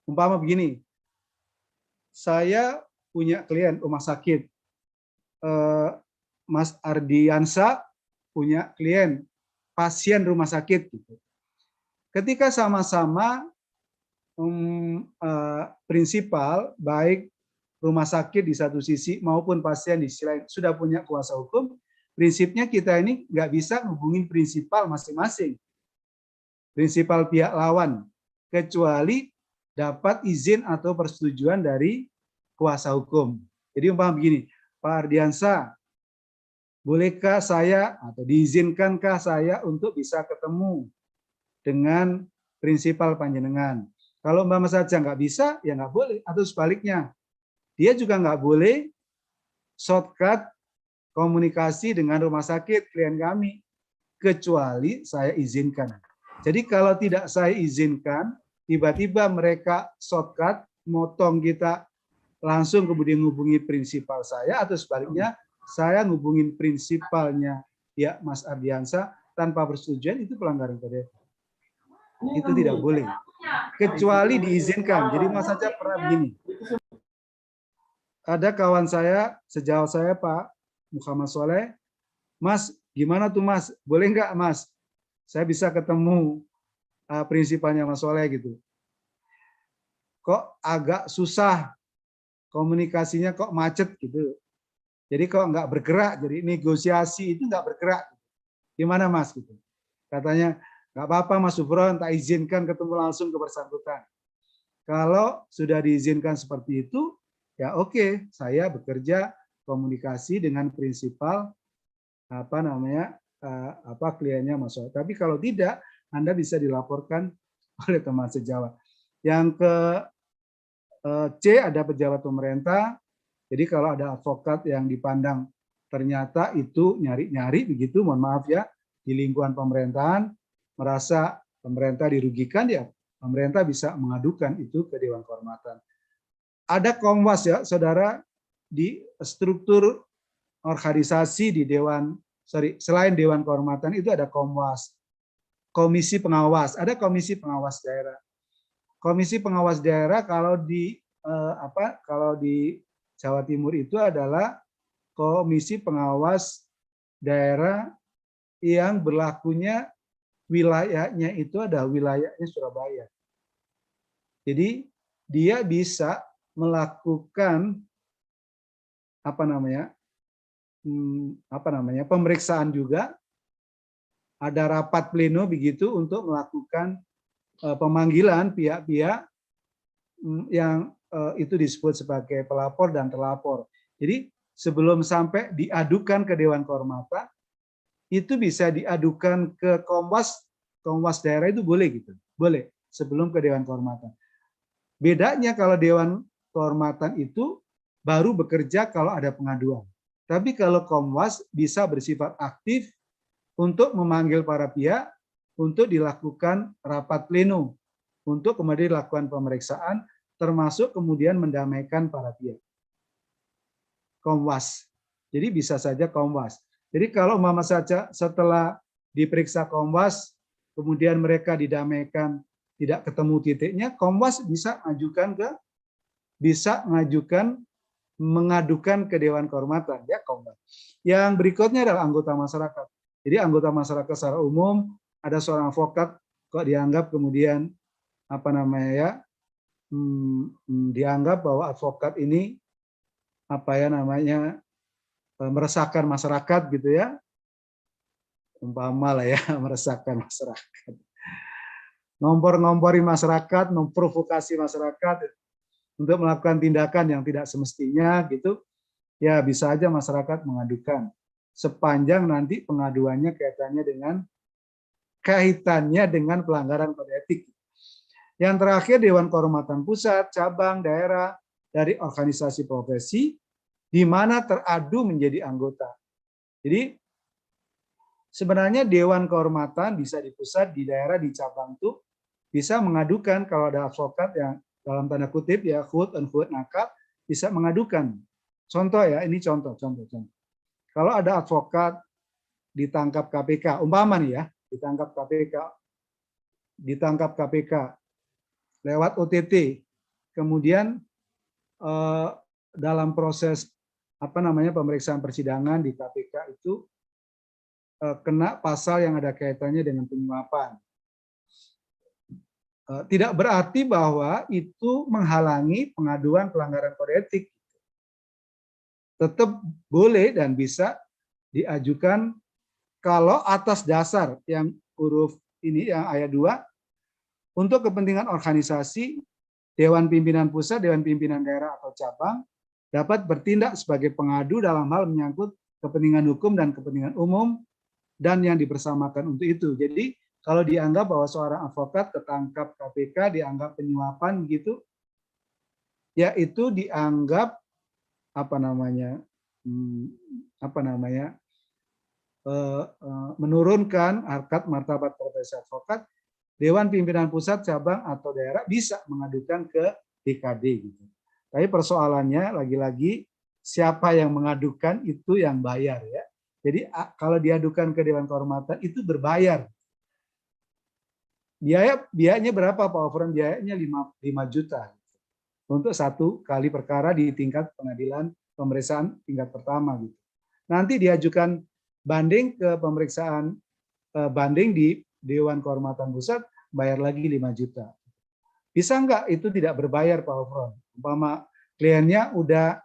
umpama begini, saya punya klien rumah sakit, Mas Ardiansa punya klien pasien rumah sakit gitu. Ketika sama-sama prinsipal baik rumah sakit di satu sisi maupun pasien di sisi lain sudah punya kuasa hukum, prinsipnya kita ini nggak bisa hubungin prinsipal masing-masing, prinsipal pihak lawan, kecuali dapat izin atau persetujuan dari kuasa hukum. Jadi umpama begini, Pak Ardiansa, bolehkah saya atau diizinkankah saya untuk bisa ketemu dengan prinsipal panjenengan? Kalau umpama saja nggak bisa, ya nggak boleh. Atau sebaliknya, dia juga nggak boleh shortcut komunikasi dengan rumah sakit klien kami, kecuali saya izinkan. Jadi kalau tidak saya izinkan, tiba-tiba mereka shortcut, motong kita, langsung kemudian hubungi prinsipal saya, atau sebaliknya, saya ngubungin prinsipalnya ya Mas Ardiansa tanpa persetujuan, itu pelanggaran kode etik. Itu tidak boleh, kecuali diizinkan. Jadi mas saja pernah begini, ada kawan saya, sejawat saya Pak Muhammad Soleh, Mas gimana tuh Mas, boleh nggak Mas, saya bisa ketemu prinsipalnya Mas Soleh gitu. Kok agak susah komunikasinya, kok macet gitu. Jadi kok nggak bergerak, jadi negosiasi itu nggak bergerak. Gimana Mas gitu? Katanya nggak apa-apa Mas Ufron, tak izinkan ketemu langsung ke bersangkutan. Kalau sudah diizinkan seperti itu, ya oke, saya bekerja komunikasi dengan prinsipal kliennya Mas Soleh. Tapi kalau tidak, Anda bisa dilaporkan oleh teman sejawat. Yang ke C ada pejabat pemerintah. Jadi kalau ada advokat yang dipandang ternyata itu nyari-nyari begitu, mohon maaf ya, di lingkungan pemerintahan merasa pemerintah dirugikan, ya pemerintah bisa mengadukan itu ke Dewan Kehormatan. Ada Komwas ya, saudara, di struktur organisasi di selain Dewan Kehormatan itu ada Komwas, Komisi Pengawas, ada Komisi Pengawas Daerah. Komisi Pengawas Daerah kalau di kalau di Jawa Timur itu adalah Komisi Pengawas Daerah yang berlakunya wilayahnya itu ada wilayahnya Surabaya. Jadi dia bisa melakukan pemeriksaan juga, ada rapat pleno begitu untuk melakukan pemanggilan pihak-pihak yang itu disebut sebagai pelapor dan terlapor. Jadi sebelum sampai diadukan ke Dewan Kehormatan, itu bisa diadukan ke Komwas daerah itu boleh gitu, boleh sebelum ke Dewan Kehormatan. Bedanya kalau Dewan Kehormatan itu baru bekerja kalau ada pengaduan. Tapi kalau Komwas bisa bersifat aktif untuk memanggil para pihak untuk dilakukan rapat pleno, untuk kemudian dilakukan pemeriksaan, termasuk kemudian mendamaikan para pihak. Komwas. Jadi bisa saja Komwas. Jadi kalau umpama saja setelah diperiksa Komwas, kemudian mereka didamaikan, tidak ketemu titiknya, Komwas bisa mengadukan ke Dewan Kehormatan, ya Komwas. Yang berikutnya adalah anggota masyarakat. Jadi anggota masyarakat secara umum, ada seorang advokat kok dianggap kemudian dianggap bahwa advokat ini meresahkan masyarakat gitu ya, umpama lah ya, meresahkan masyarakat, ngompor-ngompori masyarakat, memprovokasi masyarakat untuk melakukan tindakan yang tidak semestinya gitu, ya bisa aja masyarakat mengadukan, sepanjang nanti pengaduannya kaitannya dengan pelanggaran kode etik. Yang terakhir, Dewan Kehormatan Pusat, cabang, daerah, dari organisasi profesi, di mana teradu menjadi anggota. Jadi sebenarnya Dewan Kehormatan bisa di pusat, di daerah, di cabang tuh bisa mengadukan kalau ada advokat yang dalam tanda kutip ya quote unquote nakal, bisa mengadukan. Contoh ya, ini contoh. Kalau ada advokat ditangkap KPK, umpama nih ya, ditangkap KPK lewat OTT, kemudian dalam proses pemeriksaan persidangan di KPK itu kena pasal yang ada kaitannya dengan penyuapan. Tidak berarti bahwa itu menghalangi pengaduan pelanggaran kode etik. Tetap boleh dan bisa diajukan kalau atas dasar yang huruf ini yang ayat 2 untuk kepentingan organisasi, Dewan Pimpinan Pusat, Dewan Pimpinan Daerah atau cabang dapat bertindak sebagai pengadu dalam hal menyangkut kepentingan hukum dan kepentingan umum dan yang dibersamakan untuk itu. Jadi kalau dianggap bahwa seorang advokat ketangkap KPK dianggap penyuapan gitu, ya itu dianggap menurunkan harkat martabat profesi advokat, Dewan Pimpinan Pusat, cabang atau daerah bisa mengadukan ke DKD gitu. Tapi persoalannya lagi-lagi siapa yang mengadukan itu yang bayar ya. Jadi kalau diadukan ke Dewan Kehormatan itu berbayar. Biayanya berapa Pak Ofran? Biayanya 5 juta untuk satu kali perkara di tingkat pengadilan pemeriksaan tingkat pertama gitu. Nanti diajukan banding ke pemeriksaan banding di Dewan Kehormatan Pusat, bayar lagi 5 juta. Bisa enggak itu tidak berbayar Pak Ofran? Umpama kliennya udah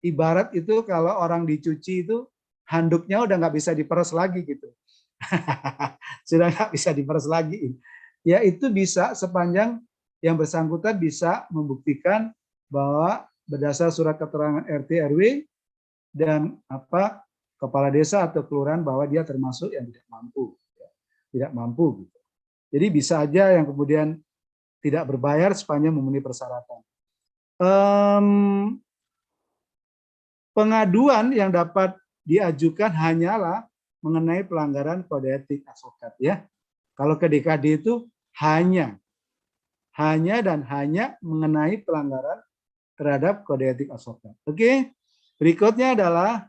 ibarat itu kalau orang dicuci itu handuknya udah nggak bisa diperes lagi gitu. Sudah nggak bisa diperes lagi. Ya itu bisa sepanjang yang bersangkutan bisa membuktikan bahwa berdasar surat keterangan RT RW dan kepala desa atau kelurahan bahwa dia termasuk yang tidak mampu, tidak mampu. Gitu. Jadi bisa aja yang kemudian tidak berbayar sepanjang memenuhi persyaratan. Pengaduan yang dapat diajukan hanyalah mengenai pelanggaran kode etik advokat ya. Kalau ke DKD itu hanya dan hanya mengenai pelanggaran terhadap kode etik advokat. Oke. Berikutnya adalah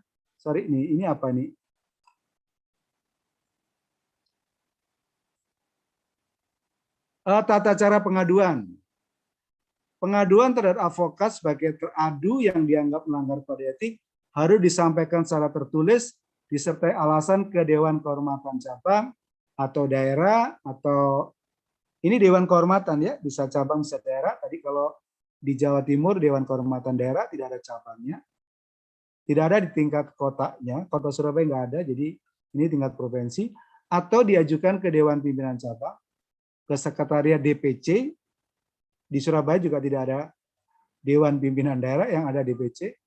ini apa nih? Tata cara pengaduan. Pengaduan terhadap advokat sebagai teradu yang dianggap melanggar kode etik harus disampaikan secara tertulis disertai alasan ke Dewan Kehormatan Cabang atau daerah, atau ini Dewan Kehormatan ya, bisa cabang bisa daerah. Tadi kalau di Jawa Timur Dewan Kehormatan daerah tidak ada cabangnya, tidak ada di tingkat kotanya, kota Surabaya nggak ada, jadi ini tingkat provinsi, atau diajukan ke Dewan Pimpinan Cabang, ke Sekretariat DPC. Di Surabaya juga tidak ada Dewan Pimpinan Daerah, yang ada DPC,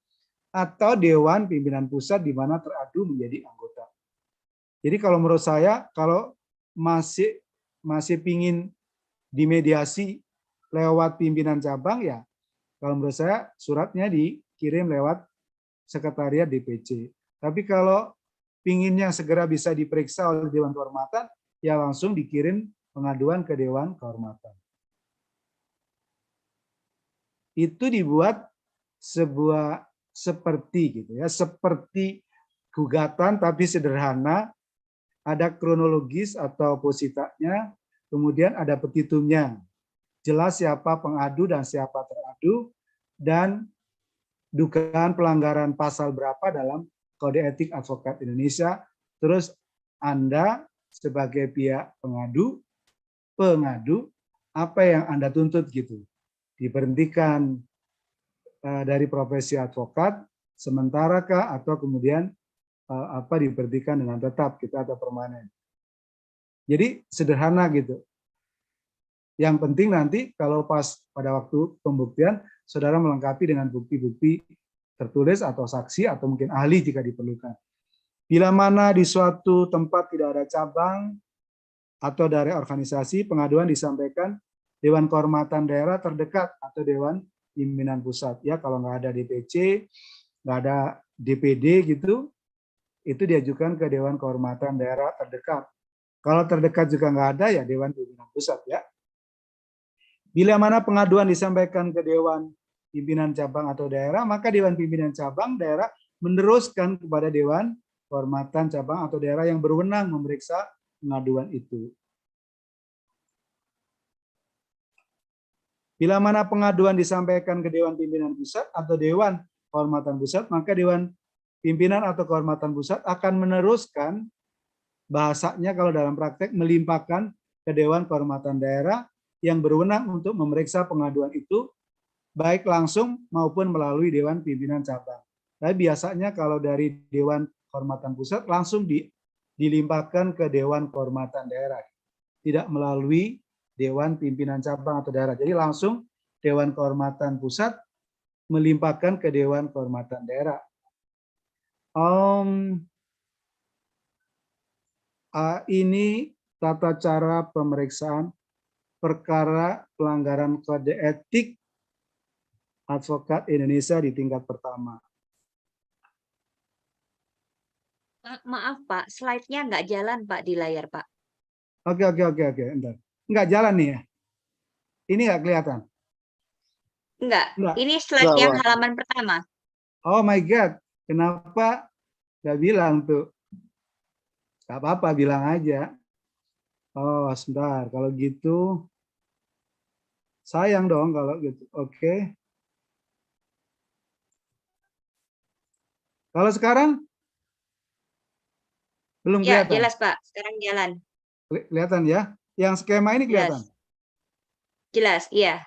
atau Dewan Pimpinan Pusat di mana teradu menjadi anggota. Jadi kalau menurut saya, kalau masih pingin dimediasi lewat pimpinan cabang ya, kalau menurut saya suratnya dikirim lewat Sekretariat DPC. Tapi kalau pinginnya segera bisa diperiksa oleh Dewan Kehormatan, ya langsung dikirim pengaduan ke Dewan Kehormatan. Itu dibuat seperti gitu ya, seperti gugatan tapi sederhana, ada kronologis atau positanya, kemudian ada petitumnya, jelas siapa pengadu dan siapa teradu, dan dugaan pelanggaran pasal berapa dalam Kode Etik Advokat Indonesia. Terus Anda sebagai pihak pengadu, apa yang Anda tuntut gitu? Diberhentikan dari profesi advokat sementara kah, atau kemudian diberhentikan dengan tetap gitu atau permanen. Jadi sederhana gitu. Yang penting nanti kalau pada waktu pembuktian saudara melengkapi dengan bukti-bukti tertulis atau saksi atau mungkin ahli jika diperlukan. Bila mana di suatu tempat tidak ada cabang atau daerah organisasi, pengaduan disampaikan Dewan Kehormatan Daerah terdekat atau Dewan Pimpinan Pusat. Ya, kalau nggak ada DPC, nggak ada DPD gitu, itu diajukan ke Dewan Kehormatan Daerah terdekat. Kalau terdekat juga nggak ada, ya Dewan Pimpinan Pusat ya. Bila mana pengaduan disampaikan ke Dewan Pimpinan Cabang atau daerah, maka Dewan Pimpinan Cabang daerah meneruskan kepada Dewan Kehormatan Cabang atau daerah yang berwenang memeriksa pengaduan itu. Bila mana pengaduan disampaikan ke Dewan Pimpinan Pusat atau Dewan Kehormatan Pusat, maka Dewan Pimpinan atau Kehormatan Pusat akan meneruskan, bahasanya kalau dalam praktek, melimpahkan ke Dewan Kehormatan Daerah yang berwenang untuk memeriksa pengaduan itu, baik langsung maupun melalui Dewan Pimpinan Cabang. Tapi biasanya kalau dari Dewan Kehormatan Pusat langsung dilimpahkan ke Dewan Kehormatan Daerah, tidak melalui Dewan Pimpinan Cabang atau daerah. Jadi langsung Dewan Kehormatan Pusat melimpahkan ke Dewan Kehormatan Daerah. Ini tata cara pemeriksaan perkara pelanggaran kode etik advokat Indonesia di tingkat pertama. Maaf Pak, slide-nya nggak jalan Pak di layar Pak. Oke. Entar. Nggak jalan nih ya? Ini nggak kelihatan? Enggak. Ini slide yang halaman pertama. Oh my God, kenapa nggak bilang tuh? Nggak apa-apa, bilang aja. Oh, sebentar. Kalau gitu, sayang dong kalau gitu. Oke. Kalau sekarang? Belum Ya, kelihatan? jelas Pak. Sekarang jalan. Kelihatan ya? Yang skema ini kelihatan? Jelas, iya.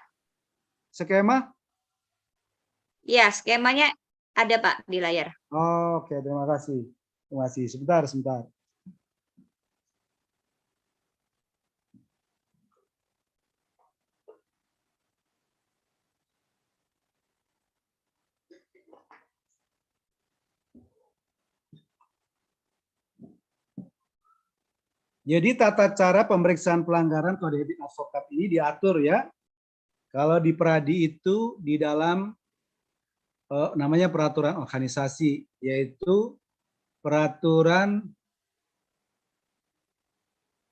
Skema? Iya, skemanya ada Pak di layar. Oke, terima kasih. Terima kasih. Sebentar. Jadi tata cara pemeriksaan pelanggaran kode etik advokat ini diatur ya. Kalau di Pradi itu di dalam namanya peraturan organisasi, yaitu peraturan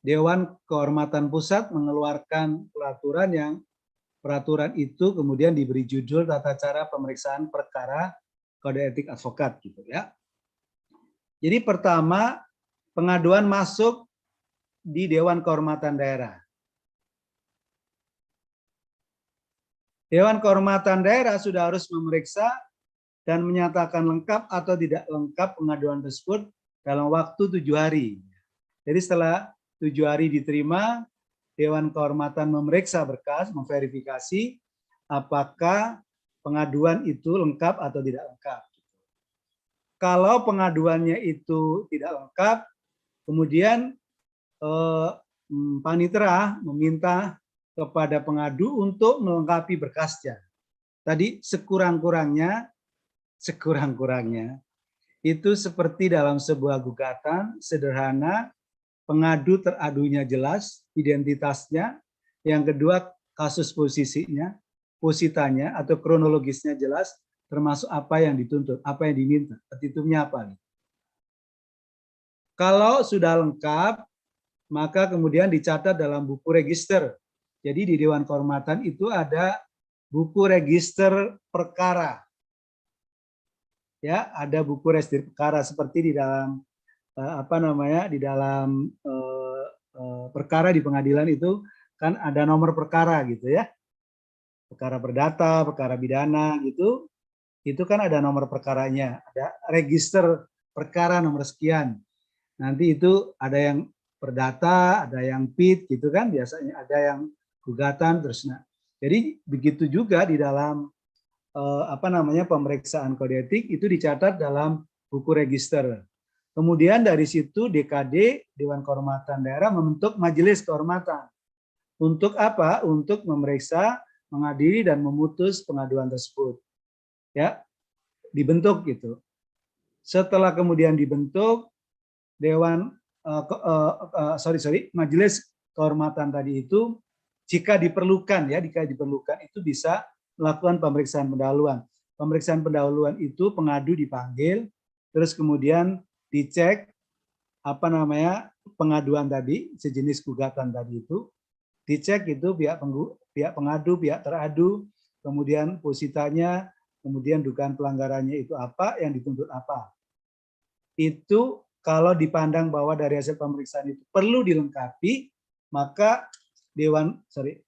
Dewan Kehormatan Pusat mengeluarkan peraturan itu kemudian diberi judul Tata Cara Pemeriksaan Perkara Kode Etik Advokat gitu ya. Jadi pertama, pengaduan masuk di Dewan Kehormatan Daerah. Dewan Kehormatan Daerah sudah harus memeriksa dan menyatakan lengkap atau tidak lengkap pengaduan tersebut dalam waktu 7 hari. Jadi setelah 7 hari diterima, Dewan Kehormatan memeriksa berkas, memverifikasi apakah pengaduan itu lengkap atau tidak lengkap. Kalau pengaduannya itu tidak lengkap, kemudian panitera meminta kepada pengadu untuk melengkapi berkasnya. Tadi sekurang-kurangnya itu seperti dalam sebuah gugatan sederhana, pengadu teradunya jelas, identitasnya, yang kedua kasus positanya atau kronologisnya jelas, termasuk apa yang dituntut, apa yang diminta, petitumnya apa. Kalau sudah lengkap, maka kemudian dicatat dalam buku register. Jadi di Dewan Kehormatan itu ada buku register perkara. Ya, ada buku register perkara seperti di dalam di dalam perkara di pengadilan itu kan ada nomor perkara gitu ya. Perkara perdata, perkara pidana gitu. Itu kan ada nomor perkaranya, ada register perkara nomor sekian. Nanti itu ada yang perdata, ada yang PID gitu kan, biasanya ada yang gugatan terus. Nah, jadi begitu juga di dalam pemeriksaan kode etik itu dicatat dalam buku register. Kemudian dari situ DKD, Dewan Kehormatan Daerah, membentuk majelis kehormatan. Untuk apa? Untuk memeriksa, mengadili dan memutus pengaduan tersebut. Ya, dibentuk gitu. Setelah kemudian dibentuk majelis kehormatan tadi itu, jika diperlukan itu bisa melakukan pemeriksaan pendahuluan. Pemeriksaan pendahuluan itu pengadu dipanggil, terus kemudian dicek pengaduan tadi, sejenis gugatan tadi itu, dicek itu pihak pengadu, pihak teradu, kemudian positanya, kemudian dugaan pelanggarannya itu apa, yang dituntut apa. Itu kalau dipandang bahwa dari hasil pemeriksaan itu perlu dilengkapi, maka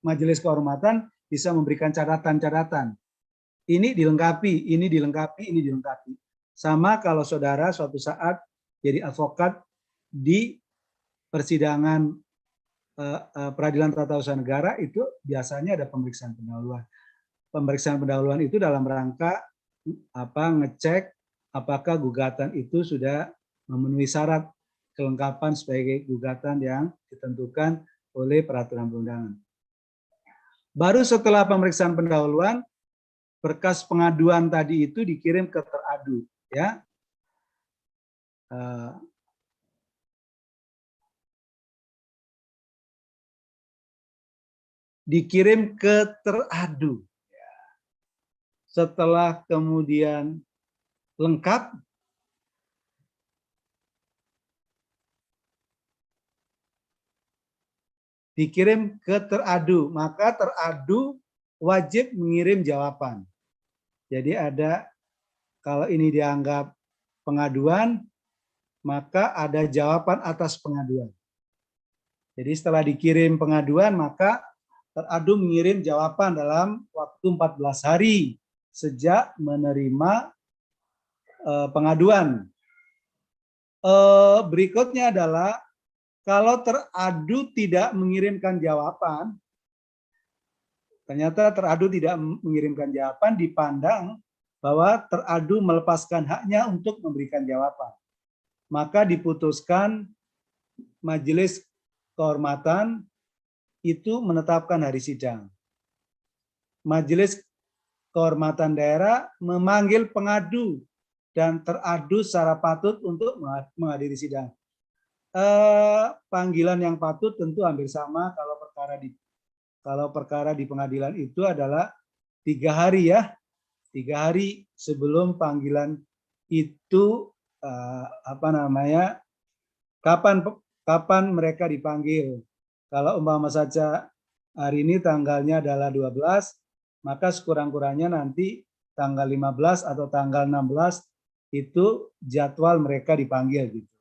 majelis kehormatan bisa memberikan catatan-catatan. Ini dilengkapi, ini dilengkapi, ini dilengkapi. Sama kalau saudara suatu saat jadi advokat di persidangan peradilan tata usaha negara, itu biasanya ada pemeriksaan pendahuluan. Pemeriksaan pendahuluan itu dalam rangka ngecek apakah gugatan itu sudah memenuhi syarat kelengkapan sebagai gugatan yang ditentukan oleh peraturan perundangan. Baru setelah pemeriksaan pendahuluan, berkas pengaduan tadi itu dikirim ke teradu, ya. Dikirim ke teradu. Setelah kemudian lengkap, dikirim ke teradu, maka teradu wajib mengirim jawaban. Jadi ada, kalau ini dianggap pengaduan, maka ada jawaban atas pengaduan. Jadi setelah dikirim pengaduan, maka teradu mengirim jawaban dalam waktu 14 hari sejak menerima pengaduan. Berikutnya adalah kalau teradu tidak mengirimkan jawaban, ternyata teradu tidak mengirimkan jawaban, dipandang bahwa teradu melepaskan haknya untuk memberikan jawaban. Maka diputuskan majelis kehormatan itu menetapkan hari sidang. Majelis kehormatan daerah memanggil pengadu dan teradu secara patut untuk menghadiri sidang. Panggilan yang patut tentu hampir sama kalau perkara di pengadilan itu adalah 3 hari ya, 3 hari sebelum panggilan itu kapan mereka dipanggil. Kalau umpama saja hari ini tanggalnya adalah 12, maka sekurang-kurangnya nanti tanggal 15 atau tanggal 16 itu jadwal mereka dipanggil gitu.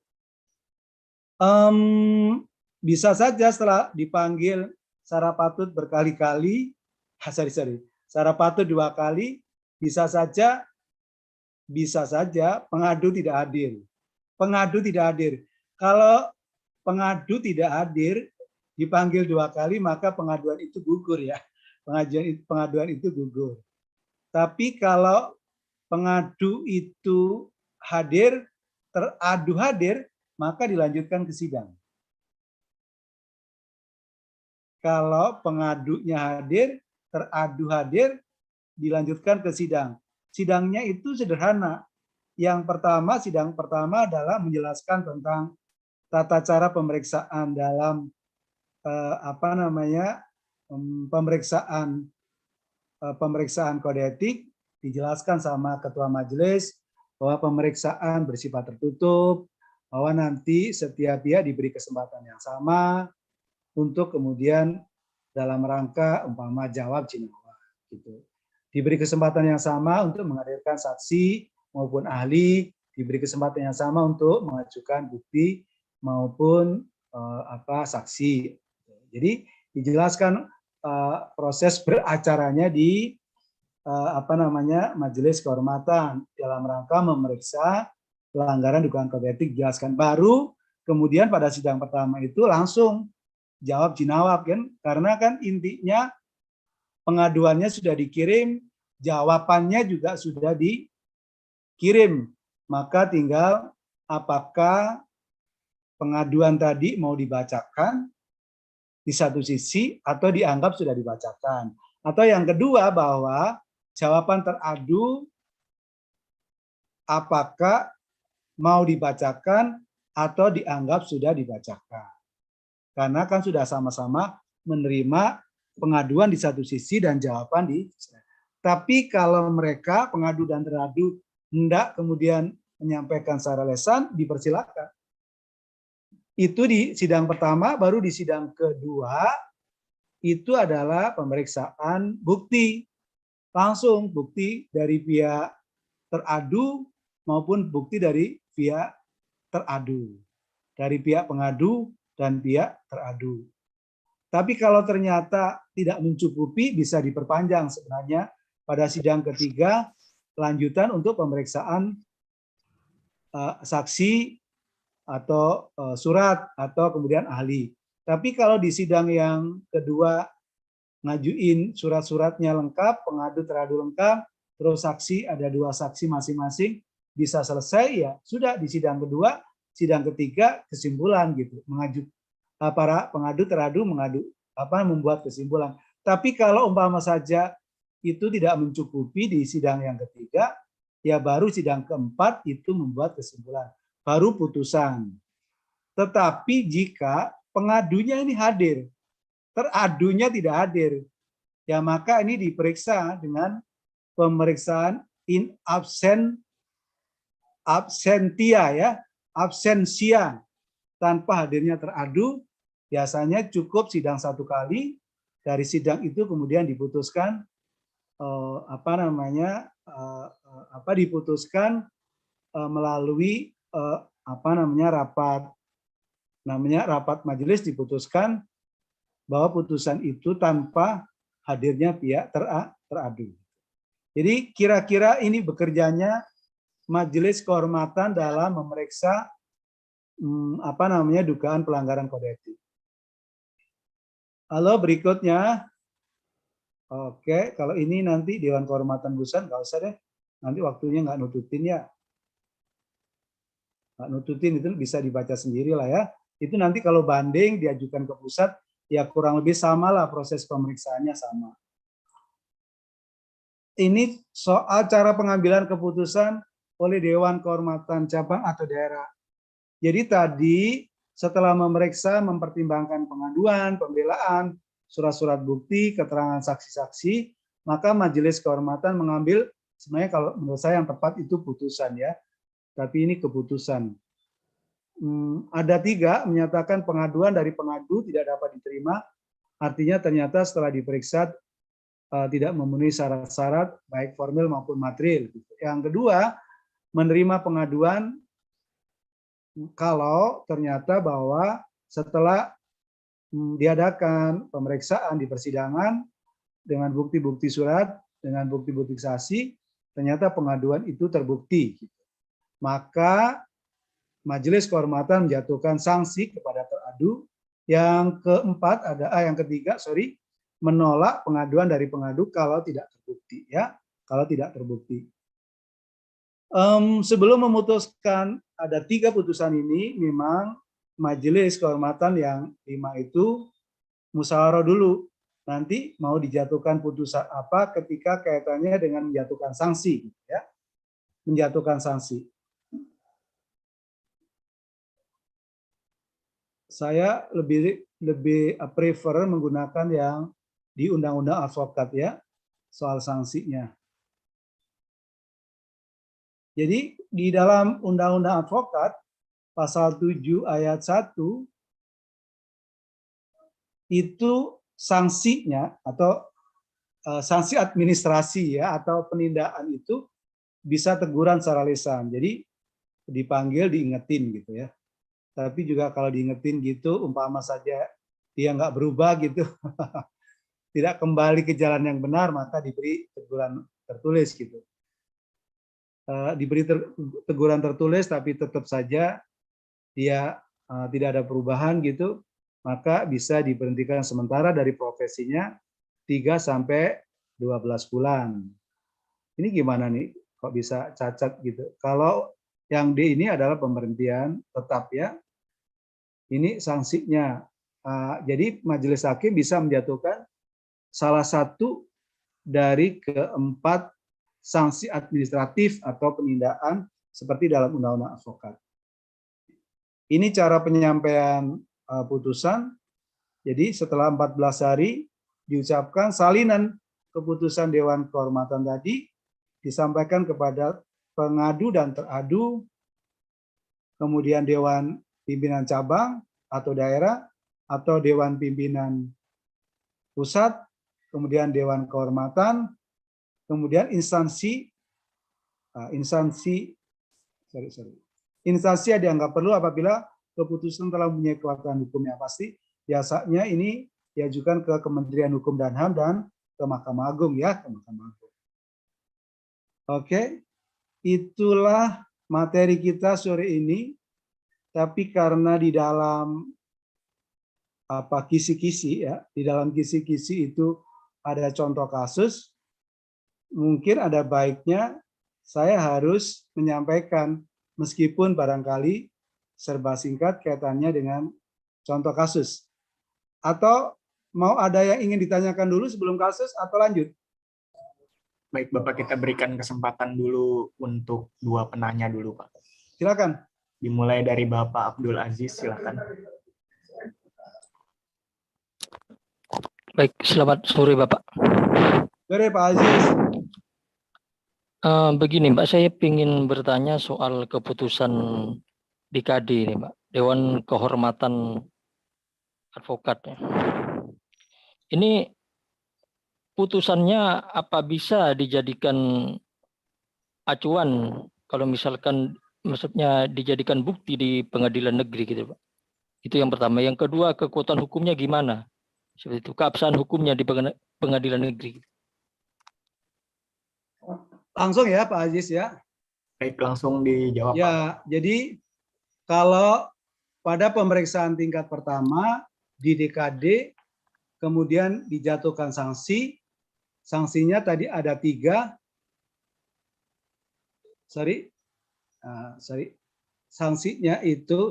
Bisa saja setelah dipanggil secara patut berkali-kali, secara patut 2 kali, bisa saja pengadu tidak hadir. Pengadu tidak hadir. Kalau pengadu tidak hadir, dipanggil 2 kali, maka pengaduan itu gugur ya. Pengaduan itu gugur. Tapi kalau pengadu itu hadir, teradu hadir, maka dilanjutkan ke sidang. Kalau pengadunya hadir, teradu hadir, dilanjutkan ke sidang. Sidangnya itu sederhana. Yang pertama, sidang pertama adalah menjelaskan tentang tata cara pemeriksaan dalam pemeriksaan kode etik, dijelaskan sama ketua majelis bahwa pemeriksaan bersifat tertutup, bahwa nanti setiap pihak diberi kesempatan yang sama untuk kemudian dalam rangka umpama jawab Cinawa gitu. Diberi kesempatan yang sama untuk menghadirkan saksi maupun ahli, diberi kesempatan yang sama untuk mengajukan bukti maupun saksi. Jadi dijelaskan proses beracaranya di majelis kehormatan dalam rangka memeriksa pelanggaran dugaan kode etik, dijelaskan. Baru kemudian pada sidang pertama itu langsung jawab jinawab kan, karena kan intinya pengaduannya sudah dikirim, jawabannya juga sudah dikirim, maka tinggal apakah pengaduan tadi mau dibacakan di satu sisi atau dianggap sudah dibacakan. Atau yang kedua bahwa jawaban teradu apakah mau dibacakan atau dianggap sudah dibacakan. Karena kan sudah sama-sama menerima pengaduan di satu sisi dan jawaban di sisi. Tapi kalau mereka pengadu dan teradu hendak kemudian menyampaikan secara lisan, dipersilakan. Itu di sidang pertama, baru di sidang kedua itu adalah pemeriksaan bukti. Langsung bukti dari pihak teradu maupun bukti dari pihak teradu. Dari pihak pengadu dan pihak teradu. Tapi kalau ternyata tidak mencukupi, bisa diperpanjang sebenarnya pada sidang ketiga lanjutan untuk pemeriksaan saksi atau surat atau kemudian ahli. Tapi kalau di sidang yang kedua ngajuin surat-suratnya lengkap, pengadu teradu lengkap, terus saksi ada 2 saksi masing-masing, bisa selesai ya sudah di sidang kedua, sidang ketiga kesimpulan gitu, para pengadu teradu membuat kesimpulan. Tapi kalau umpama saja itu tidak mencukupi di sidang yang ketiga, ya baru sidang keempat itu membuat kesimpulan, baru putusan. Tetapi jika pengadunya ini hadir, teradunya tidak hadir, ya maka ini diperiksa dengan pemeriksaan in absentia ya, absensia, tanpa hadirnya teradu. Biasanya cukup sidang 1 kali, dari sidang itu kemudian diputuskan diputuskan melalui rapat majelis, diputuskan bahwa putusan itu tanpa hadirnya pihak teradu. Jadi kira-kira ini bekerjanya majelis kehormatan dalam memeriksa dugaan pelanggaran kode etik. Halo, berikutnya. Oke, kalau ini nanti Dewan Kehormatan Pusat nggak usah deh. Nanti waktunya nggak nututin ya. Nggak nututin, itu bisa dibaca sendiri lah ya. Itu nanti kalau banding diajukan ke pusat, ya kurang lebih sama lah proses pemeriksaannya sama. Ini soal cara pengambilan keputusan oleh Dewan Kehormatan Cabang atau daerah. Jadi tadi setelah memeriksa, mempertimbangkan pengaduan, pembelaan, surat-surat bukti, keterangan saksi-saksi, maka majelis kehormatan mengambil, sebenarnya kalau menurut saya yang tepat itu putusan ya. tapi ini keputusan. Ada 3 menyatakan pengaduan dari pengadu tidak dapat diterima, artinya ternyata setelah diperiksa tidak memenuhi syarat-syarat baik formil maupun material. Yang kedua, menerima pengaduan kalau ternyata bahwa setelah diadakan pemeriksaan di persidangan dengan bukti-bukti surat, dengan bukti-bukti saksi, ternyata pengaduan itu terbukti. Maka Majelis Kehormatan menjatuhkan sanksi kepada teradu. Yang keempat yang ketiga, menolak pengaduan dari pengadu kalau tidak terbukti, ya, kalau tidak terbukti. Sebelum memutuskan ada 3 putusan ini, memang Majelis Kehormatan yang 5 itu musyawarah dulu. Nanti mau dijatuhkan putusan apa ketika kaitannya dengan menjatuhkan sanksi, ya, menjatuhkan sanksi. Saya lebih prefer menggunakan yang di Undang-Undang Advokat, ya, soal sanksinya. Jadi di dalam Undang-Undang Advokat pasal 7 ayat 1 itu sanksinya atau sanksi administrasi, ya, atau penindakan itu bisa teguran secara lisan. Jadi dipanggil, diingetin gitu, ya. Tapi juga kalau diingetin gitu, umpama saja dia nggak berubah gitu, tidak kembali ke jalan yang benar, maka diberi teguran tertulis gitu. Diberi teguran tertulis, tapi tetap saja dia tidak ada perubahan gitu, maka bisa diberhentikan sementara dari profesinya 3 sampai 12 bulan. Ini gimana nih? Kok bisa cacat gitu? Kalau yang D ini adalah pemberhentian tetap, ya. Ini sanksinya. Jadi majelis hakim bisa menjatuhkan salah satu dari keempat sanksi administratif atau penindakan seperti dalam Undang-Undang Advokat. Ini cara penyampaian putusan. Jadi setelah 14 hari diucapkan salinan keputusan Dewan Kehormatan tadi disampaikan kepada pengadu dan teradu, kemudian Dewan Pimpinan Cabang atau daerah, atau Dewan Pimpinan Pusat, kemudian Dewan Kehormatan, kemudian instansi yang dianggap perlu apabila keputusan telah mempunyai kekuatan hukum yang pasti. Biasanya ini diajukan ke Kementerian Hukum dan HAM dan ke Mahkamah Agung, ya, ke Mahkamah Agung. Oke, itulah materi kita sore ini. Tapi karena di dalam kisi-kisi, ya, di dalam kisi-kisi itu ada contoh kasus, mungkin ada baiknya saya harus menyampaikan meskipun barangkali serba singkat kaitannya dengan contoh kasus. Atau mau ada yang ingin ditanyakan dulu sebelum kasus atau lanjut? Baik, Bapak, kita berikan kesempatan dulu untuk 2 penanya dulu, Pak. Silakan. Dimulai dari Bapak Abdul Aziz, silakan. Baik, selamat sore Bapak. Sore Pak Aziz. Begini Mbak, saya ingin bertanya soal keputusan DKD ini Mbak, Dewan Kehormatan Advokat. Ini putusannya apa bisa dijadikan acuan kalau misalkan maksudnya dijadikan bukti di pengadilan negeri gitu Pak. Itu yang pertama. Yang kedua, kekuatan hukumnya gimana? Seperti itu, keabsahan hukumnya di pengadilan negeri. Langsung ya Pak Aziz, ya. Baik, langsung dijawab. Ya, Pak. Jadi kalau pada pemeriksaan tingkat pertama di DKD kemudian dijatuhkan sanksi, sanksinya tadi ada 3. Sanksinya itu,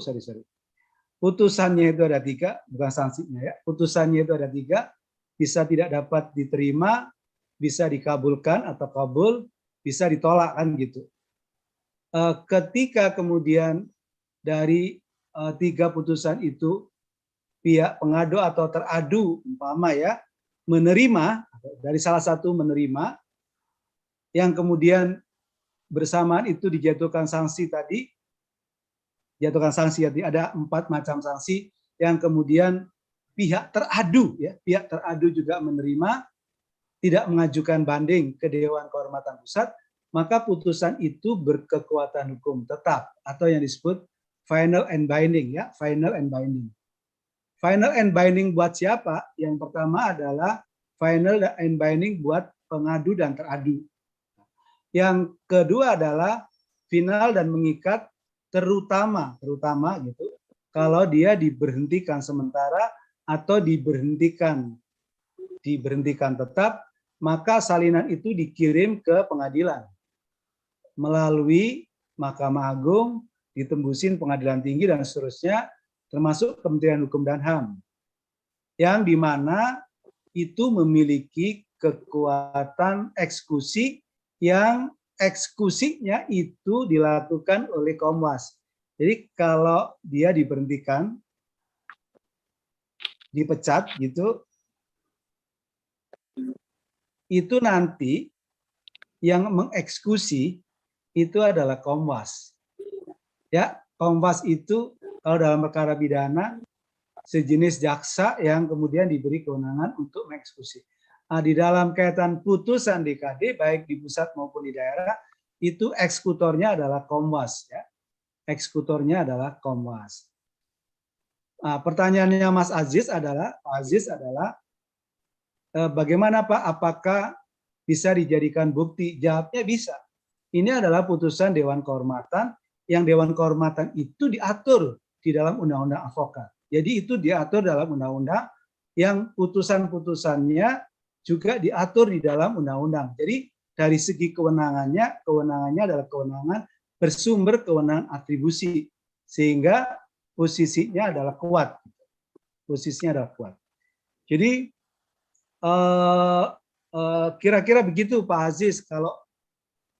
putusannya itu ada 3, bukan sanksinya, ya. Putusannya itu ada 3, bisa tidak dapat diterima, bisa dikabulkan atau kabul, bisa ditolak, kan gitu. Ketika kemudian dari 3 putusan itu pihak pengadu atau teradu umpama, ya, menerima, dari salah satu menerima, yang kemudian bersamaan itu dijatuhkan sanksi tadi, jatuhkan sanksi tadi ada 4 macam sanksi yang kemudian pihak teradu juga menerima, tidak mengajukan banding ke Dewan Kehormatan Pusat, maka putusan itu berkekuatan hukum tetap atau yang disebut final and binding ya, final and binding. Final and binding buat siapa? Yang pertama adalah final and binding buat pengadu dan teradu. Yang kedua adalah final dan mengikat terutama gitu kalau dia diberhentikan sementara atau diberhentikan tetap, maka salinan itu dikirim ke pengadilan melalui Mahkamah Agung, ditembusin Pengadilan Tinggi dan seterusnya, termasuk Kementerian Hukum dan HAM, yang dimana itu memiliki kekuatan eksekusi yang eksekusinya itu dilakukan oleh Komwas. Jadi kalau dia diberhentikan, dipecat gitu, itu nanti yang mengeksekusi itu adalah Komwas. Ya, Komwas itu kalau dalam perkara pidana sejenis jaksa yang kemudian diberi kewenangan untuk mengeksekusi. Nah, di dalam kaitan putusan DKD baik di pusat maupun di daerah itu eksekutornya adalah Komwas ya. Eksekutornya adalah Komwas. Nah, pertanyaannya Mas Aziz adalah, bagaimana Pak, apakah bisa dijadikan bukti? Jawabnya bisa. Ini adalah putusan Dewan Kehormatan, yang Dewan Kehormatan itu diatur di dalam Undang-Undang Advokat. Jadi itu diatur dalam Undang-Undang yang putusan-putusannya juga diatur di dalam Undang-Undang. Jadi dari segi kewenangannya adalah kewenangan bersumber kewenangan atribusi, sehingga posisinya adalah kuat. Jadi kira-kira begitu Pak Aziz, kalau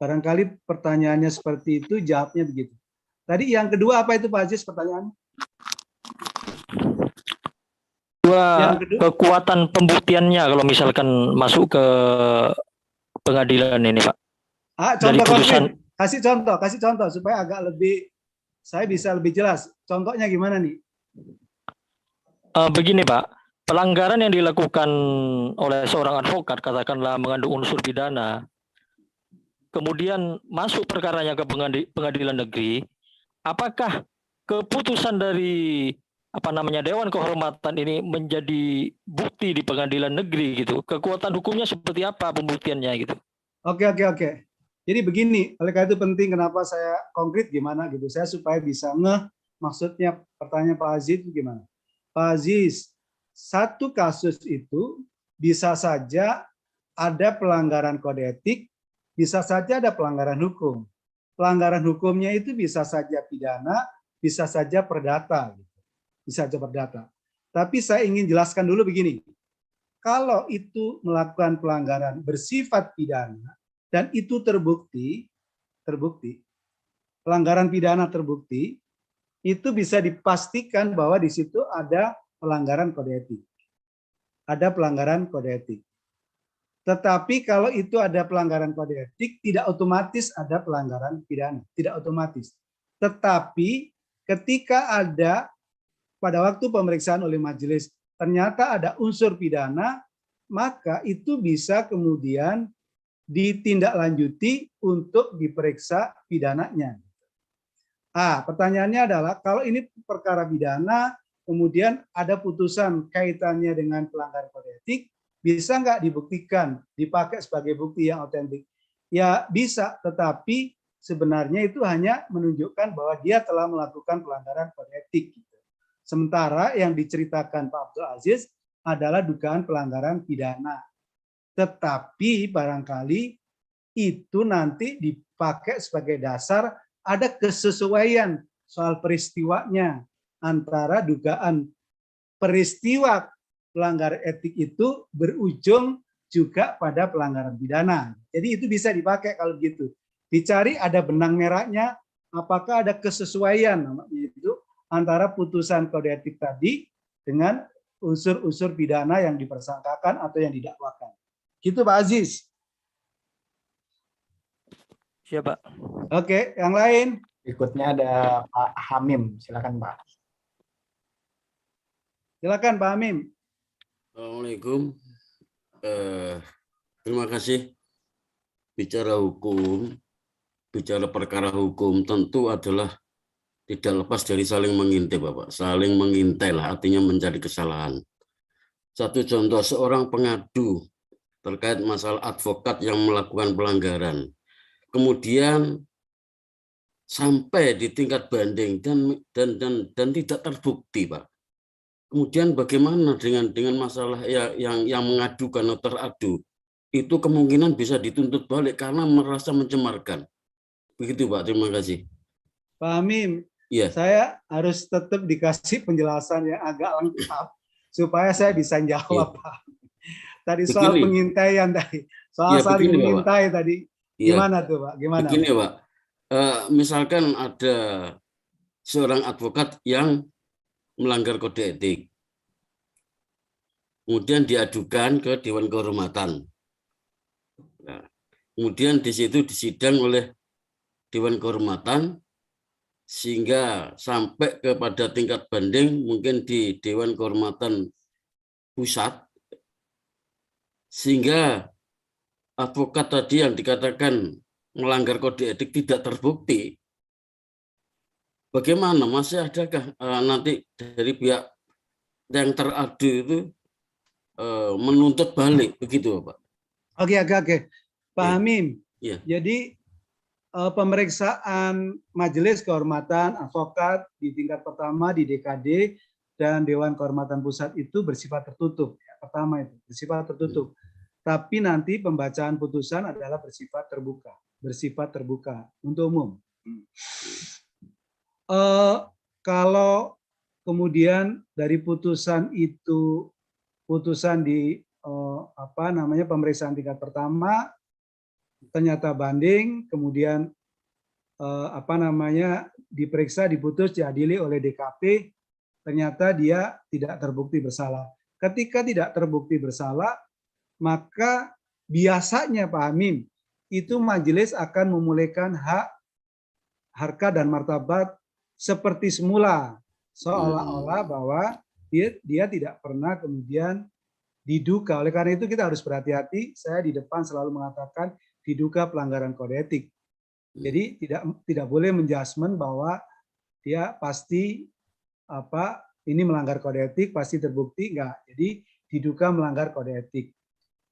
barangkali pertanyaannya seperti itu, jawabnya begitu. Tadi yang kedua apa itu Pak Aziz pertanyaannya? Kekuatan pembuktiannya kalau misalkan masuk ke pengadilan ini Pak. Contoh konkret, kasih contoh supaya agak lebih, saya bisa lebih jelas. Contohnya gimana nih? Begini Pak, pelanggaran yang dilakukan oleh seorang advokat, katakanlah mengandung unsur pidana, kemudian masuk perkaranya ke pengadilan negeri, apakah keputusan dari Dewan Kehormatan ini menjadi bukti di pengadilan negeri gitu? Kekuatan hukumnya seperti apa pembuktiannya gitu? Oke. Jadi begini, oleh karena itu penting kenapa saya konkret gimana gitu. Saya supaya bisa maksudnya pertanyaan Pak Aziz itu gimana? Pak Aziz, satu kasus itu bisa saja ada pelanggaran kode etik, bisa saja ada pelanggaran hukum. Pelanggaran hukumnya itu bisa saja pidana, bisa saja perdata. Bisa saja perdata. Tapi saya ingin jelaskan dulu begini. Kalau itu melakukan pelanggaran bersifat pidana dan itu terbukti, pelanggaran pidana terbukti, itu bisa dipastikan bahwa di situ ada pelanggaran kode etik. Ada pelanggaran kode etik. Tetapi kalau itu ada pelanggaran kode etik, tidak otomatis ada pelanggaran pidana, tidak otomatis. Tetapi ketika ada pada waktu pemeriksaan oleh majelis ternyata ada unsur pidana, maka itu bisa kemudian ditindaklanjuti untuk diperiksa pidananya. Pertanyaannya adalah kalau ini perkara pidana, kemudian ada putusan kaitannya dengan pelanggaran kode etik, bisa nggak dibuktikan, dipakai sebagai bukti yang otentik? Ya bisa, tetapi sebenarnya itu hanya menunjukkan bahwa dia telah melakukan pelanggaran kode etik. Sementara yang diceritakan Pak Abdul Aziz adalah dugaan pelanggaran pidana. Tetapi barangkali itu nanti dipakai sebagai dasar ada kesesuaian soal peristiwanya antara dugaan peristiwa pelanggaran etik itu berujung juga pada pelanggaran pidana. Jadi itu bisa dipakai kalau begitu. Dicari ada benang merahnya, apakah ada kesesuaian namanya itu antara putusan kode etik tadi dengan unsur-unsur pidana yang dipersangkakan atau yang didakwakan. Gitu Pak Aziz. Siapa? Oke, yang lain. Berikutnya ada Pak Hamim. Silakan Pak. Silakan Pak Amim. Assalamualaikum. Terima kasih. Bicara hukum, bicara perkara hukum tentu adalah tidak lepas dari saling mengintai, Bapak. Saling mengintai lah, artinya mencari kesalahan. Satu contoh, seorang pengadu terkait masalah advokat yang melakukan pelanggaran. Kemudian sampai di tingkat banding dan tidak terbukti, Pak. Kemudian bagaimana dengan masalah yang mengadukan atau teradu? Itu kemungkinan bisa dituntut balik karena merasa mencemarkan. Begitu Pak, terima kasih. Pak Amim, Iya. saya harus tetap dikasih penjelasan yang agak lengkap supaya saya bisa jawab, Pak. Tadi soal Begini. pengintaian tadi, soal Iya, saling begini, Bapak. mengintai tadi, Iya. gimana tuh Pak? Gimana? Begini Pak, misalkan ada seorang advokat yang melanggar kode etik, kemudian diadukan ke Dewan Kehormatan. Nah, kemudian di situ disidang oleh Dewan Kehormatan sehingga sampai kepada tingkat banding mungkin di Dewan Kehormatan Pusat, sehingga advokat tadi yang dikatakan melanggar kode etik tidak terbukti. Bagaimana? Masih adakah nanti dari pihak yang teradu itu menuntut balik begitu, Pak? Oke. Pak Iya. Amim, Iya. jadi pemeriksaan Majelis Kehormatan Advokat di tingkat pertama di DKD dan Dewan Kehormatan Pusat itu bersifat tertutup. Pertama itu bersifat tertutup. Tapi nanti pembacaan putusan adalah bersifat terbuka untuk umum. Kalau kemudian dari putusan itu, putusan di pemeriksaan tingkat pertama ternyata banding, kemudian diperiksa, diputus, diadili oleh DKP, ternyata dia tidak terbukti bersalah. Ketika tidak terbukti bersalah, maka biasanya Pak Amim, itu majelis akan memulihkan hak, harkat dan martabat seperti semula, seolah-olah bahwa dia tidak pernah kemudian diduga. Oleh karena itu kita harus berhati-hati. Saya di depan selalu mengatakan diduga pelanggaran kode etik. Jadi tidak boleh menjudgment bahwa dia pasti ini melanggar kode etik, pasti terbukti, enggak. Jadi diduga melanggar kode etik.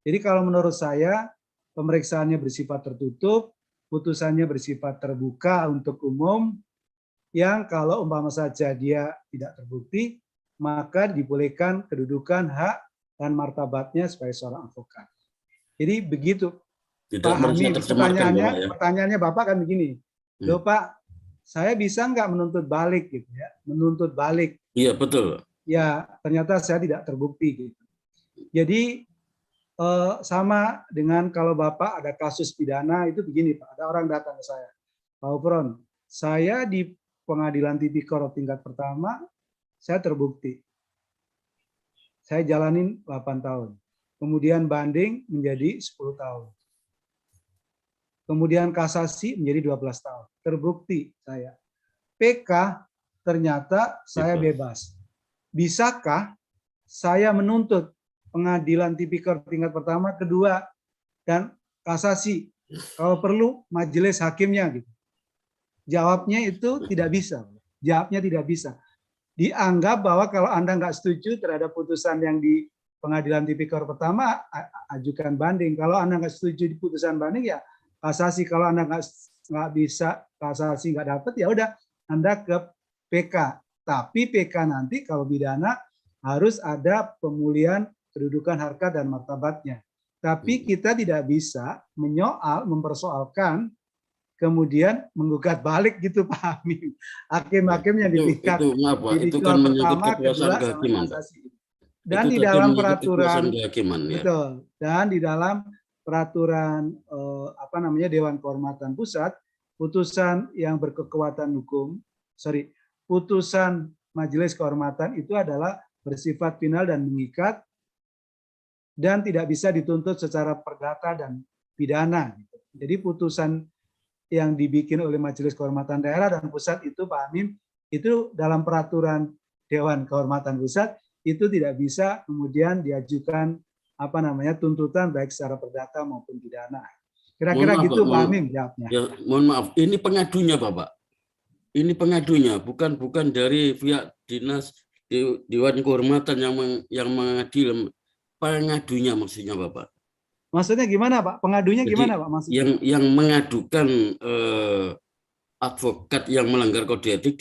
Jadi kalau menurut saya pemeriksaannya bersifat tertutup, putusannya bersifat terbuka untuk umum, yang kalau umpama saja dia tidak terbukti, maka dibolehkan kedudukan hak dan martabatnya sebagai seorang advokat. Jadi begitu. Tidak Pak Hamim, pertanyaannya Bapak kan begini, loh Pak, saya bisa nggak menuntut balik gitu ya, menuntut balik. Iya betul. Ya ternyata saya tidak terbukti gitu. Jadi sama dengan kalau Bapak ada kasus pidana itu begini Pak, ada orang datang ke saya, Pak Upron, saya di pengadilan tipikor tingkat pertama, saya terbukti. Saya jalanin 8 tahun. Kemudian banding menjadi 10 tahun. Kemudian kasasi menjadi 12 tahun. Terbukti saya. PK ternyata saya bebas. Bisakah saya menuntut pengadilan tipikor tingkat pertama, kedua, dan kasasi? Kalau perlu majelis hakimnya gitu. Jawabnya itu tidak bisa. Jawabnya tidak bisa. Dianggap bahwa kalau Anda nggak setuju terhadap putusan yang di pengadilan tipikor pertama, ajukan banding. Kalau Anda nggak setuju di putusan banding, ya kasasi. Kalau Anda nggak bisa kasasi, nggak dapat, ya udah Anda ke PK. Tapi PK nanti kalau pidana harus ada pemulihan kedudukan harkat dan martabatnya. Tapi kita tidak bisa mempersoalkan kemudian menggugat balik gitu Pak Amim. Hakim-hakim yang di tingkat itu kan menyangkut kekuasaan kehakiman. Dan di dalam peraturan betul. Dan di dalam peraturan Dewan Kehormatan Pusat, putusan yang berkekuatan hukum, putusan Majelis Kehormatan itu adalah bersifat final dan mengikat dan tidak bisa dituntut secara perdata dan pidana. Jadi putusan yang dibikin oleh Majelis Kehormatan Daerah dan Pusat itu Pak Amin, itu dalam peraturan Dewan Kehormatan Pusat itu tidak bisa kemudian diajukan tuntutan baik secara perdata maupun pidana. Kira-kira gitu Pak Amin jawabnya. Ya, mohon maaf, ini pengadunya Bapak. Ini pengadunya, bukan dari pihak dinas Dewan Kehormatan yang mengadil, pengadunya maksudnya Bapak. Maksudnya gimana Pak? Pengadunya Jadi, gimana Pak maksudnya? Yang mengadukan advokat yang melanggar kode etik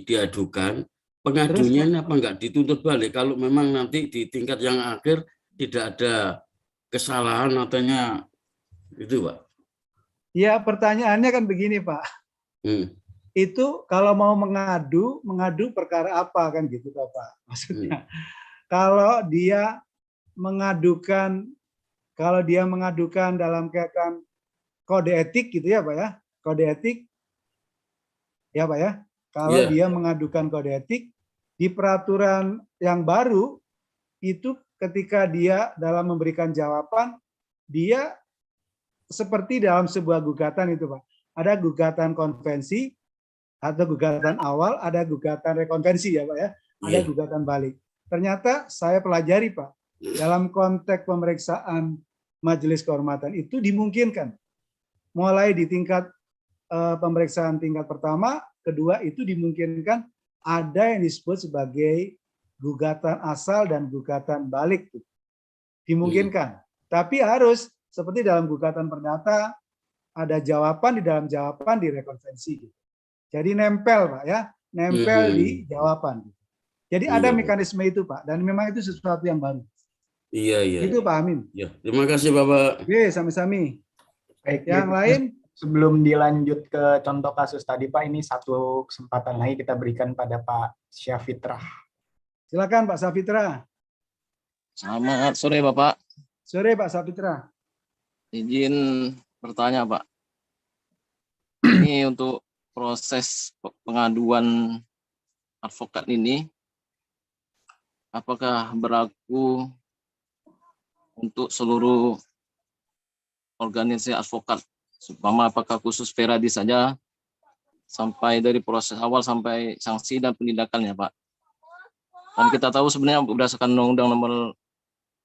diadukan, pengadunya ini apa enggak dituntut balik kalau memang nanti di tingkat yang akhir tidak ada kesalahan ataunya itu Pak. Ya pertanyaannya kan begini Pak. Itu kalau mau mengadu perkara apa kan gitu Pak? Maksudnya kalau dia mengadukan dalam kaitan kode etik gitu ya Pak ya, kode etik ya Pak ya. Kalau dia mengadukan kode etik di peraturan yang baru itu ketika dia dalam memberikan jawaban dia seperti dalam sebuah gugatan itu Pak. Ada gugatan konvensi atau gugatan awal, ada gugatan rekonvensi ya Pak ya. Ada gugatan balik. Ternyata saya pelajari Pak, dalam konteks pemeriksaan Majelis Kehormatan itu dimungkinkan. Mulai di tingkat pemeriksaan tingkat pertama, kedua itu dimungkinkan ada yang disebut sebagai gugatan asal dan gugatan balik. Dimungkinkan. Tapi harus seperti dalam gugatan perdata, ada jawaban di dalam jawaban di rekonvensi. Jadi nempel Pak ya, nempel di jawaban. Jadi ada mekanisme itu Pak, dan memang itu sesuatu yang baru. Iya. Itu Pak Amin. Ya, terima kasih Bapak. Oke, sami-sami. Baik, Yang lain? Sebelum dilanjut ke contoh kasus tadi Pak, ini satu kesempatan lagi kita berikan pada Pak Syafitra. Silakan Pak Syafitra. Selamat sore Bapak. Sore Pak Syafitra. Izin bertanya Pak. Ini untuk proses pengaduan advokat ini, apakah berlaku untuk seluruh organisasi advokat? Supaya apakah khusus Veradi saja sampai dari proses awal sampai sanksi dan penindakannya Pak? Dan kita tahu sebenarnya berdasarkan Undang-Undang Nomor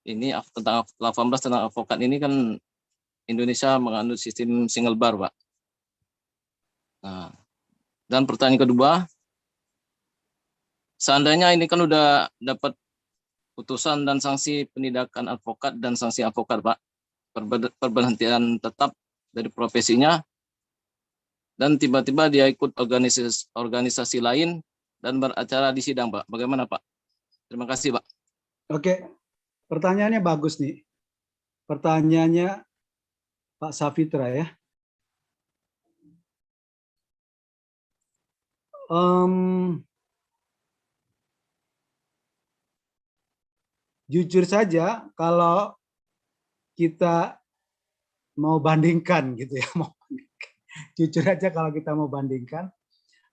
ini tentang 18 tentang advokat ini kan Indonesia menganut sistem single bar Pak. Nah, dan pertanyaan kedua, seandainya ini kan udah dapat putusan dan sanksi penindakan advokat dan sanksi advokat Pak, perberhentian tetap dari profesinya, dan tiba-tiba dia ikut organisasi lain dan beracara di sidang Pak, bagaimana Pak? Terima kasih Pak. Oke, pertanyaannya bagus nih. Pertanyaannya Pak Syafitra ya. Jujur saja kalau kita mau bandingkan gitu ya, jujur aja kalau kita mau bandingkan,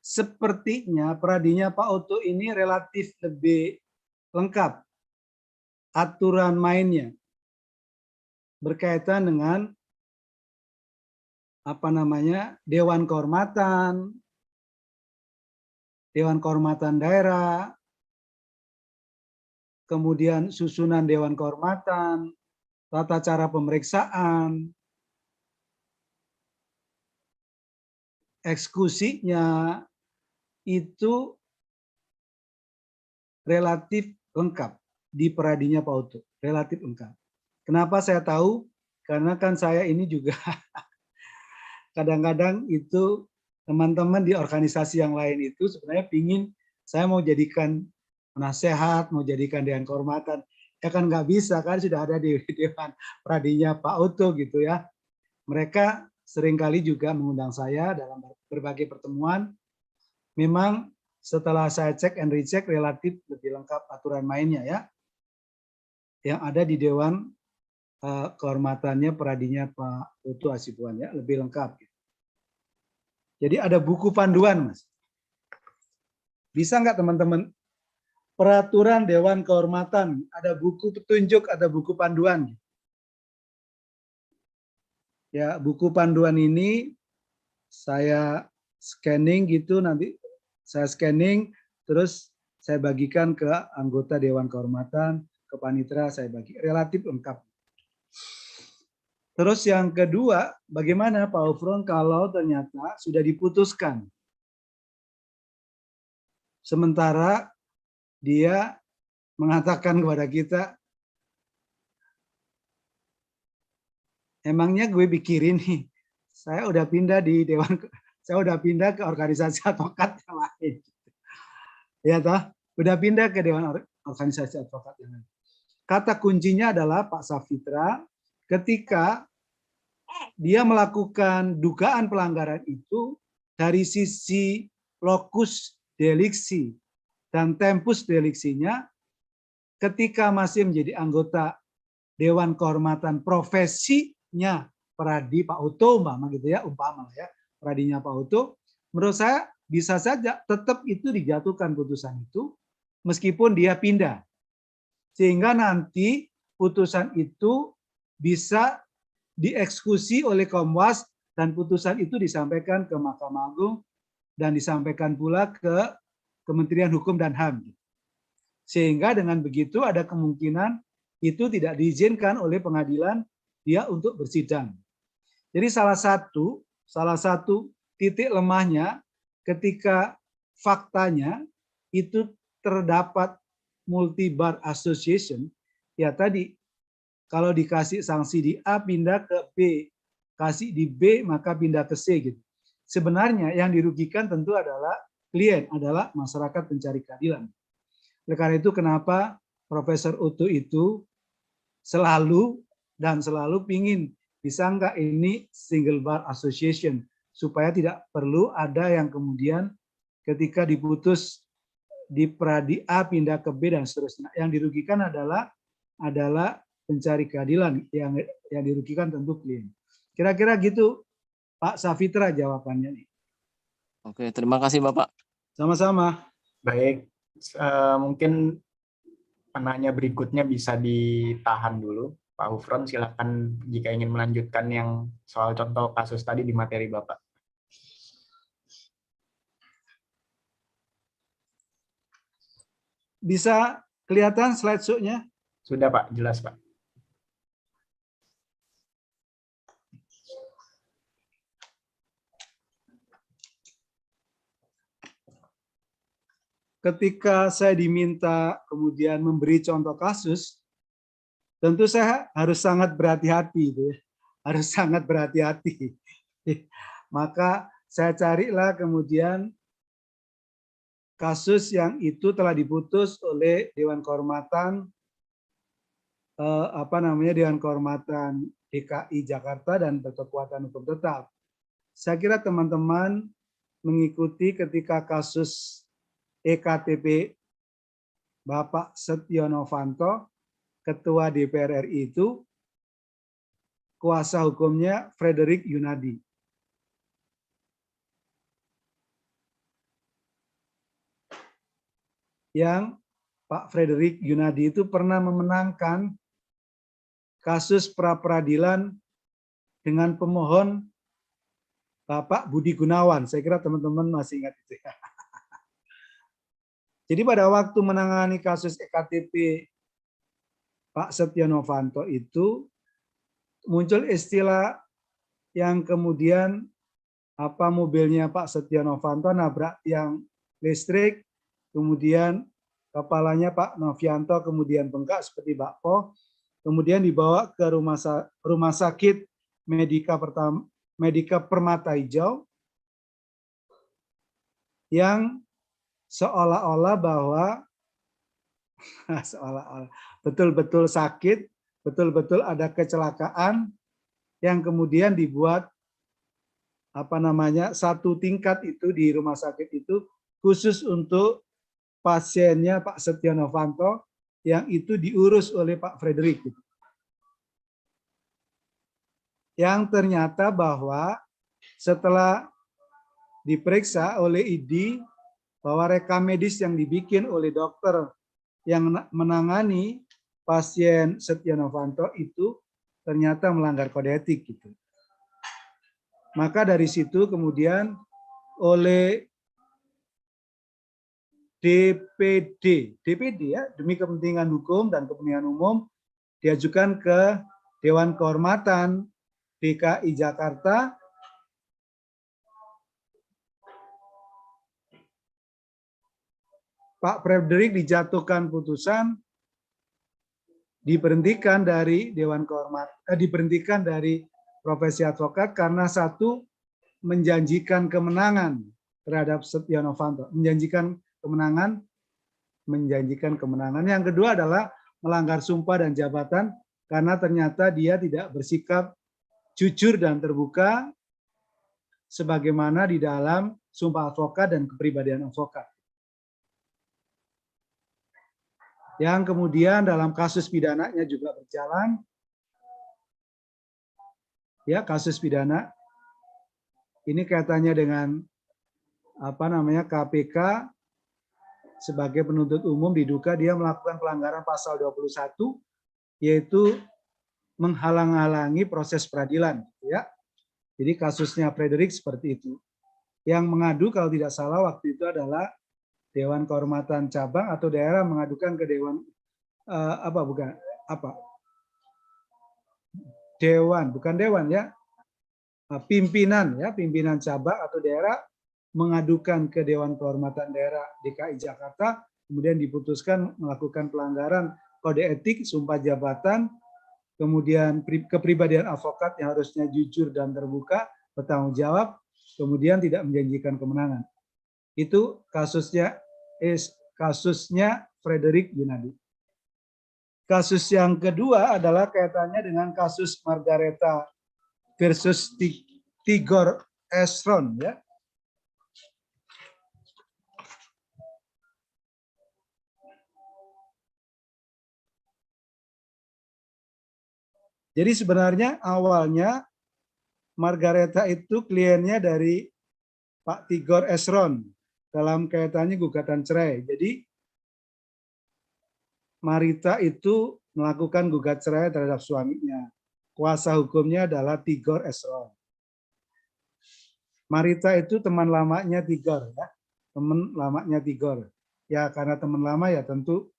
sepertinya peradinya Pak Oto ini relatif lebih lengkap aturan mainnya berkaitan dengan Dewan Kehormatan Daerah, kemudian susunan Dewan Kehormatan, tata cara pemeriksaan, eksekusinya itu relatif lengkap di peradinya Pak Oto, relatif lengkap. Kenapa saya tahu? Karena kan saya ini juga kadang-kadang itu teman-teman di organisasi yang lain itu sebenarnya pingin saya mau jadikan penasehat, mau jadikan Dewan Kehormatan. Ya kan nggak bisa, kan sudah ada di Dewan Pradinya Pak Oto gitu ya. Mereka seringkali juga mengundang saya dalam berbagai pertemuan. Memang setelah saya cek and recheck relatif lebih lengkap aturan mainnya ya. Yang ada di Dewan Kehormatannya Pradinya Pak Oto Hasibuan ya, lebih lengkap. Jadi ada buku panduan Mas. Bisa nggak teman-teman? Peraturan Dewan Kehormatan, ada buku petunjuk, ada buku panduan. Ya, buku panduan ini saya scanning gitu, nanti saya scanning, terus saya bagikan ke anggota Dewan Kehormatan, ke panitera, saya bagi. Relatif lengkap. Terus yang kedua, bagaimana Pak Ufron kalau ternyata sudah diputuskan, sementara dia mengatakan kepada kita, emangnya gue pikirin nih, saya udah pindah di Dewan, saya udah pindah ke organisasi advokat yang lain. Ya toh, udah pindah ke Dewan Organisasi Advokat yang lain. Kata kuncinya adalah Pak Safitra, ketika dia melakukan dugaan pelanggaran itu dari sisi lokus delikti dan tempus deliksinya, ketika masih menjadi anggota Dewan Kehormatan profesinya Pradi Pak Uto, umpama gitu ya, umpama ya, Pradinya Pak Uto, menurut saya bisa saja tetap itu dijatuhkan putusan itu meskipun dia pindah. Sehingga nanti putusan itu bisa dieksekusi oleh Komwas dan putusan itu disampaikan ke Mahkamah Agung dan disampaikan pula ke Kementerian Hukum dan HAM. Sehingga dengan begitu ada kemungkinan itu tidak diizinkan oleh pengadilan dia untuk bersidang. Jadi salah satu titik lemahnya ketika faktanya itu terdapat multi-bar association, ya tadi kalau dikasih sanksi di A pindah ke B, kasih di B maka pindah ke C gitu. Sebenarnya yang dirugikan tentu adalah klien, adalah masyarakat pencari keadilan. Oleh karena itu kenapa Profesor Utu itu selalu pingin bisa nggak ini single bar association, supaya tidak perlu ada yang kemudian ketika diputus di Pradi A pindah ke B dan seterusnya. Yang dirugikan adalah pencari keadilan, yang dirugikan tentu klien. Kira-kira gitu Pak Safitra jawabannya nih. Oke, terima kasih Bapak. Sama-sama. Baik, mungkin penanya berikutnya bisa ditahan dulu. Pak Ufron, silakan jika ingin melanjutkan yang soal contoh kasus tadi di materi Bapak. Bisa kelihatan slideshow-nya? Sudah Pak, jelas Pak. Ketika saya diminta kemudian memberi contoh kasus, tentu saya harus sangat berhati-hati, harus sangat berhati-hati. Maka saya carilah kemudian kasus yang itu telah diputus oleh Dewan Kehormatan Dewan Kehormatan DKI Jakarta dan berkekuatan hukum tetap. Saya kira teman-teman mengikuti ketika kasus EKTP Bapak Setia Novanto, Ketua DPR RI itu, kuasa hukumnya Frederick Yunadi. Yang Pak Frederick Yunadi itu pernah memenangkan kasus pra-peradilan dengan pemohon Bapak Budi Gunawan. Saya kira teman-teman masih ingat itu ya. Jadi pada waktu menangani kasus EKTP Pak Setia Novanto itu muncul istilah yang kemudian mobilnya Pak Setia Novanto nabrak tiang listrik, kemudian kepalanya Pak Novianto kemudian bengkak seperti bakpo, kemudian dibawa ke rumah sakit Medika Permata Hijau yang seolah-olah bahwa betul-betul sakit, betul-betul ada kecelakaan yang kemudian dibuat satu tingkat itu di rumah sakit itu khusus untuk pasiennya Pak Setia Novanto yang itu diurus oleh Pak Frederick. Yang ternyata bahwa setelah diperiksa oleh ID bahwa rekam medis yang dibikin oleh dokter yang menangani pasien Setia Novanto itu ternyata melanggar kode etik gitu. Maka dari situ kemudian oleh DPD ya, demi kepentingan hukum dan kepentingan umum, diajukan ke Dewan Kehormatan DKI Jakarta Pak Frederick dijatuhkan putusan diberhentikan dari Dewan Kehormatan, diberhentikan dari profesi advokat karena satu, menjanjikan kemenangan terhadap Setia Novanto, menjanjikan kemenangan. Yang kedua adalah melanggar sumpah dan jabatan karena ternyata dia tidak bersikap jujur dan terbuka sebagaimana di dalam sumpah advokat dan kepribadian advokat. Yang kemudian dalam kasus pidananya juga berjalan. Ya, kasus pidana ini kaitannya dengan KPK sebagai penuntut umum diduga dia melakukan pelanggaran pasal 21 yaitu menghalang-halangi proses peradilan, ya. Jadi kasusnya Frederick seperti itu. Yang mengadu kalau tidak salah waktu itu adalah Dewan Kehormatan Cabang atau daerah mengadukan ke Dewan pimpinan cabang atau daerah mengadukan ke Dewan Kehormatan Daerah DKI Jakarta, kemudian diputuskan melakukan pelanggaran kode etik, sumpah jabatan, kemudian kepribadian advokat yang harusnya jujur dan terbuka, bertanggung jawab, kemudian tidak menjanjikan kemenangan. Itu kasusnya Frederick Yunadi. Kasus yang kedua adalah kaitannya dengan kasus Margareta versus Tigor Esron, ya. Jadi sebenarnya awalnya Margareta itu kliennya dari Pak Tigor Esron dalam kaitannya gugatan cerai. Jadi Marita itu melakukan gugat cerai terhadap suaminya. Kuasa hukumnya adalah Tigor Esron. Marita itu teman lamanya Tigor, ya. Teman lamanya Tigor. Ya karena teman lama ya tentu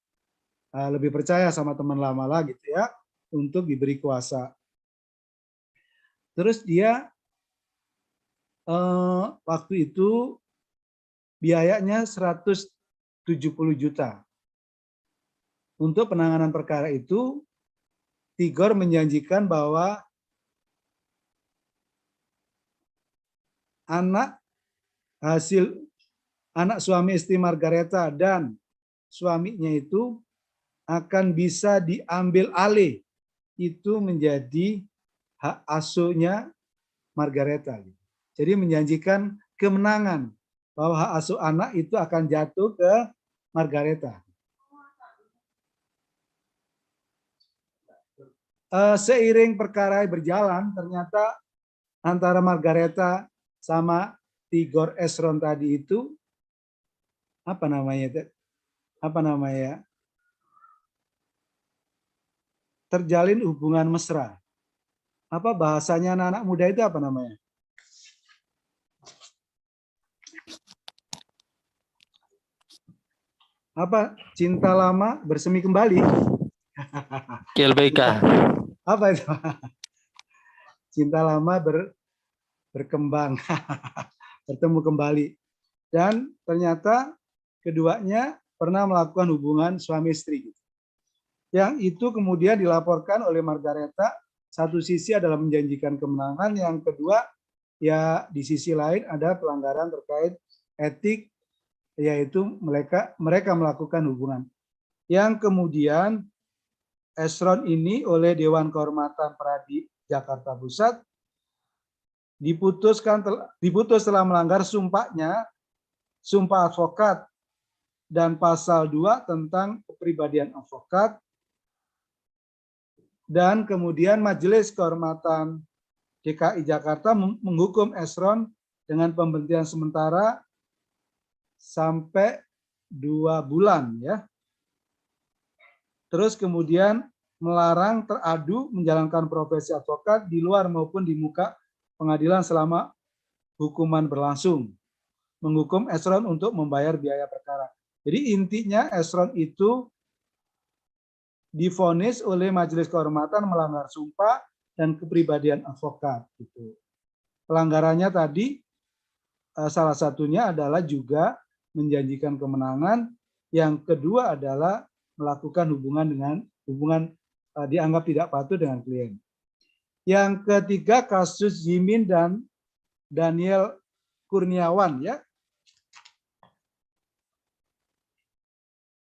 lebih percaya sama teman lama lah gitu ya, untuk diberi kuasa. Terus dia waktu itu biayanya 170 juta. Untuk penanganan perkara itu, Tigor menjanjikan bahwa anak suami istri Margareta dan suaminya itu akan bisa diambil alih, itu menjadi hak asuhnya Margareta. Jadi menjanjikan kemenangan bahwa hak asuh anak itu akan jatuh ke Margareta. Seiring perkara berjalan, ternyata antara Margareta sama Tigor Esron tadi itu terjalin hubungan mesra. Apa bahasanya anak-anak muda itu apa namanya? Apa? Cinta lama bersemi kembali. GLBK. Apa itu? Cinta lama berkembang, bertemu kembali. Dan ternyata keduanya pernah melakukan hubungan suami istri. Yang itu kemudian dilaporkan oleh Margareta, satu sisi adalah menjanjikan kemenangan, yang kedua ya di sisi lain ada pelanggaran terkait etik, yaitu mereka melakukan hubungan. Yang kemudian Esron ini oleh Dewan Kehormatan Peradi Jakarta Pusat diputus setelah melanggar sumpahnya, sumpah advokat dan pasal 2 tentang kepribadian advokat, dan kemudian Majelis Kehormatan DKI Jakarta menghukum Esron dengan pemberhentian sementara sampai 2 bulan, ya. Terus kemudian melarang teradu menjalankan profesi advokat di luar maupun di muka pengadilan selama hukuman berlangsung. Menghukum Esron untuk membayar biaya perkara. Jadi intinya Esron itu divonis oleh Majelis Kehormatan melanggar sumpah dan kepribadian advokat. Gitu. Pelanggarannya tadi salah satunya adalah juga menjanjikan kemenangan. Yang kedua adalah melakukan hubungan dianggap tidak patuh dengan klien. Yang ketiga kasus Yimin dan Daniel Kurniawan ya.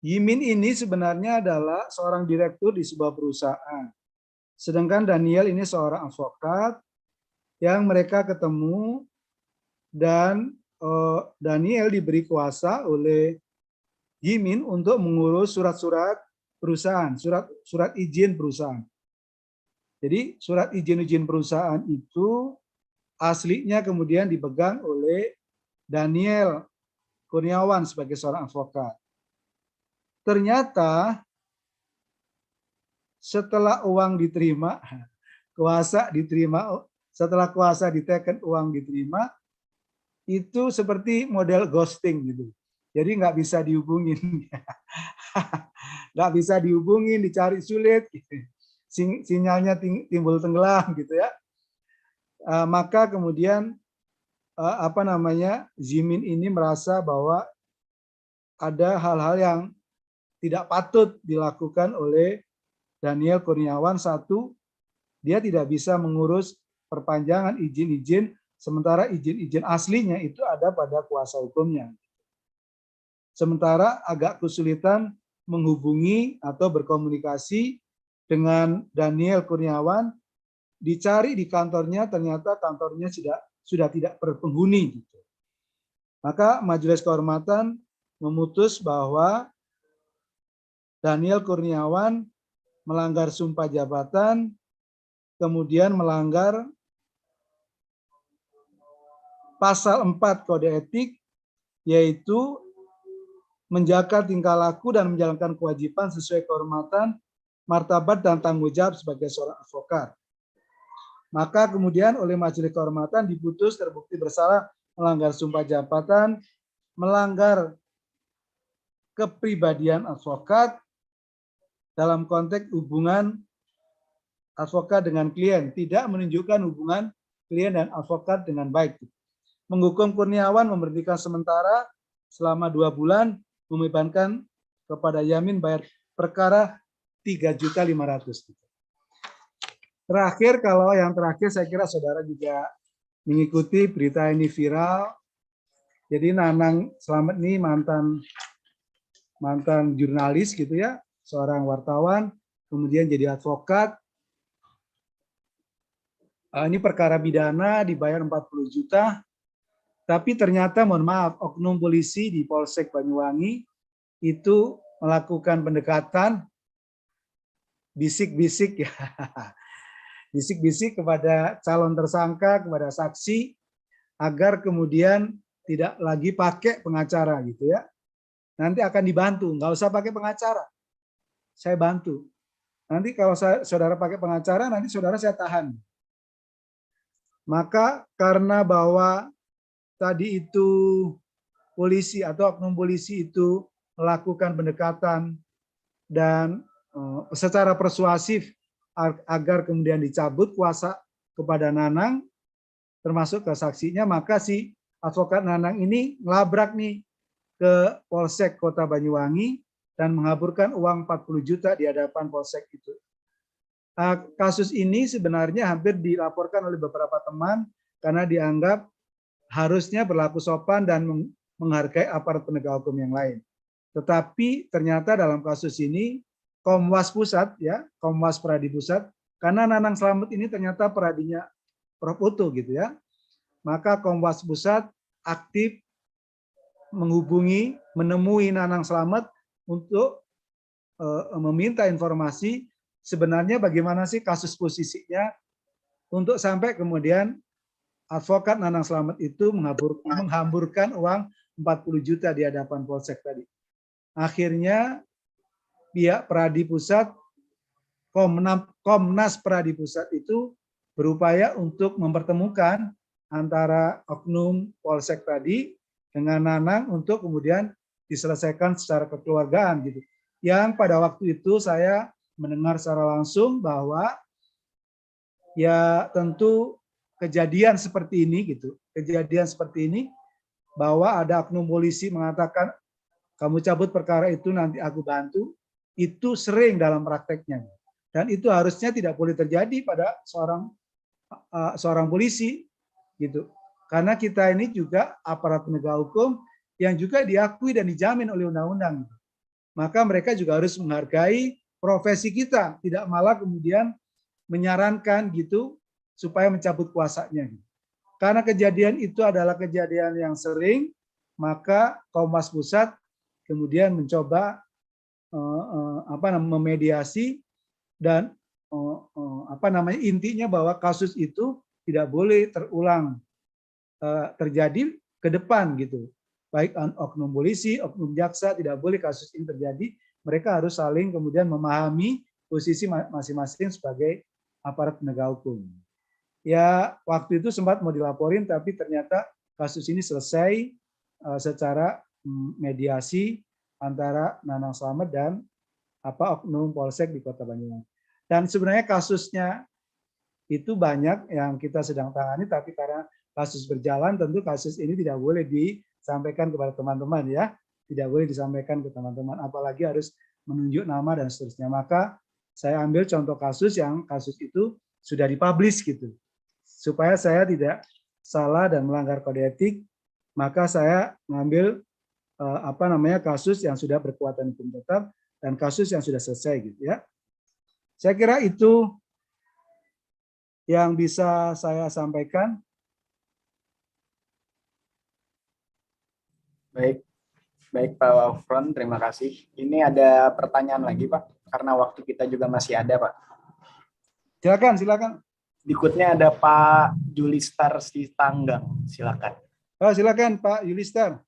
Yimin ini sebenarnya adalah seorang direktur di sebuah perusahaan. Sedangkan Daniel ini seorang advokat yang mereka ketemu dan Daniel diberi kuasa oleh Yimin untuk mengurus surat-surat perusahaan, surat izin perusahaan. Jadi surat izin perusahaan itu aslinya kemudian dipegang oleh Daniel Kurniawan sebagai seorang advokat. Ternyata setelah uang diterima, kuasa diterima, setelah kuasa diteken uang diterima, itu seperti model ghosting gitu. Jadi nggak bisa dihubungin, nggak bisa dihubungin, dicari sulit, gitu. Sinyalnya timbul tenggelam gitu ya. Maka kemudian Yimin ini merasa bahwa ada hal-hal yang tidak patut dilakukan oleh Daniel Kurniawan. Satu, dia tidak bisa mengurus perpanjangan izin-izin, sementara izin-izin aslinya itu ada pada kuasa hukumnya. Sementara agak kesulitan menghubungi atau berkomunikasi dengan Daniel Kurniawan, dicari di kantornya, ternyata kantornya sudah tidak berpenghuni. Maka Majelis Kehormatan memutus bahwa Daniel Kurniawan melanggar sumpah jabatan, kemudian melanggar pasal 4 Kode Etik, yaitu menjaga tingkah laku dan menjalankan kewajiban sesuai kehormatan, martabat, dan tanggung jawab sebagai seorang advokat. Maka kemudian oleh Majelis Kehormatan diputus terbukti bersalah melanggar sumpah jabatan, melanggar kepribadian advokat, dalam konteks hubungan advokat dengan klien, tidak menunjukkan hubungan klien dan advokat dengan baik. Menghukum Kurniawan memberhentikan sementara selama 2 bulan, membebankan kepada Yamin bayar perkara 3.500.000. Terakhir, kalau yang terakhir saya kira saudara juga mengikuti berita ini viral. Jadi Nanang Slamet ini mantan jurnalis gitu ya, seorang wartawan, kemudian jadi advokat. Ini perkara pidana dibayar 40 juta, tapi ternyata mohon maaf, oknum polisi di Polsek Banyuwangi itu melakukan pendekatan bisik-bisik ya, bisik-bisik kepada calon tersangka, kepada saksi, agar kemudian tidak lagi pakai pengacara gitu ya. Nanti akan dibantu, nggak usah pakai pengacara. Saya bantu. Nanti kalau saudara pakai pengacara, nanti saudara saya tahan. Maka karena bahwa tadi itu polisi atau oknum polisi itu melakukan pendekatan dan secara persuasif agar kemudian dicabut kuasa kepada Nanang, termasuk ke saksinya, maka si advokat Nanang ini ngelabrak nih ke Polsek Kota Banyuwangi dan menghaburkan uang 40 juta di hadapan Polsek itu. Kasus ini sebenarnya hampir dilaporkan oleh beberapa teman karena dianggap harusnya berlaku sopan dan menghargai aparat penegak hukum yang lain. Tetapi ternyata dalam kasus ini Komwas Pusat ya, Komwas Pradi Pusat, karena Nanang Slamet ini ternyata peradinya Prof. Uto gitu ya. Maka Komwas Pusat aktif menghubungi, menemui Nanang Slamet untuk meminta informasi sebenarnya bagaimana sih kasus posisinya untuk sampai kemudian advokat Nanang Slamet itu menghamburkan uang 40 juta di hadapan Polsek tadi. Akhirnya pihak Pradi Pusat, Komnas Pradi Pusat itu berupaya untuk mempertemukan antara oknum Polsek tadi dengan Nanang untuk kemudian diselesaikan secara kekeluargaan gitu. Yang pada waktu itu saya mendengar secara langsung bahwa ya tentu kejadian seperti ini gitu, kejadian seperti ini bahwa ada oknum polisi mengatakan kamu cabut perkara itu nanti aku bantu, itu sering dalam prakteknya. Dan itu harusnya tidak boleh terjadi pada seorang polisi gitu. Karena kita ini juga aparat penegak hukum yang juga diakui dan dijamin oleh undang-undang. Maka mereka juga harus menghargai profesi kita, tidak malah kemudian menyarankan gitu supaya mencabut kuasanya. Karena kejadian itu adalah kejadian yang sering, maka Kompas Pusat kemudian mencoba memediasi dan intinya bahwa kasus itu tidak boleh terulang terjadi ke depan gitu. Baik oknum polisi, oknum jaksa, tidak boleh kasus ini terjadi. Mereka harus saling kemudian memahami posisi masing-masing sebagai aparat penegak hukum. Ya, waktu itu sempat mau dilaporin, tapi ternyata kasus ini selesai secara mediasi antara Nanang Slamet dan oknum Polsek di Kota Banyuwangi. Dan sebenarnya kasusnya itu banyak yang kita sedang tangani, tapi karena kasus berjalan, tentu kasus ini tidak boleh disampaikan kepada teman-teman ya, tidak boleh disampaikan ke teman-teman, apalagi harus menunjuk nama dan seterusnya. Maka saya ambil contoh kasus yang kasus itu sudah dipublish gitu, supaya saya tidak salah dan melanggar kode etik. Maka saya ngambil kasus yang sudah berkekuatan hukum tetap dan kasus yang sudah selesai gitu ya. Saya kira itu yang bisa saya sampaikan. Baik, baik Pak Wafron, terima kasih. Ini ada pertanyaan lagi Pak, karena waktu kita juga masih ada Pak. Silakan. Berikutnya ada Pak Julistar Sitanggang, silakan. Silakan Pak Julistar.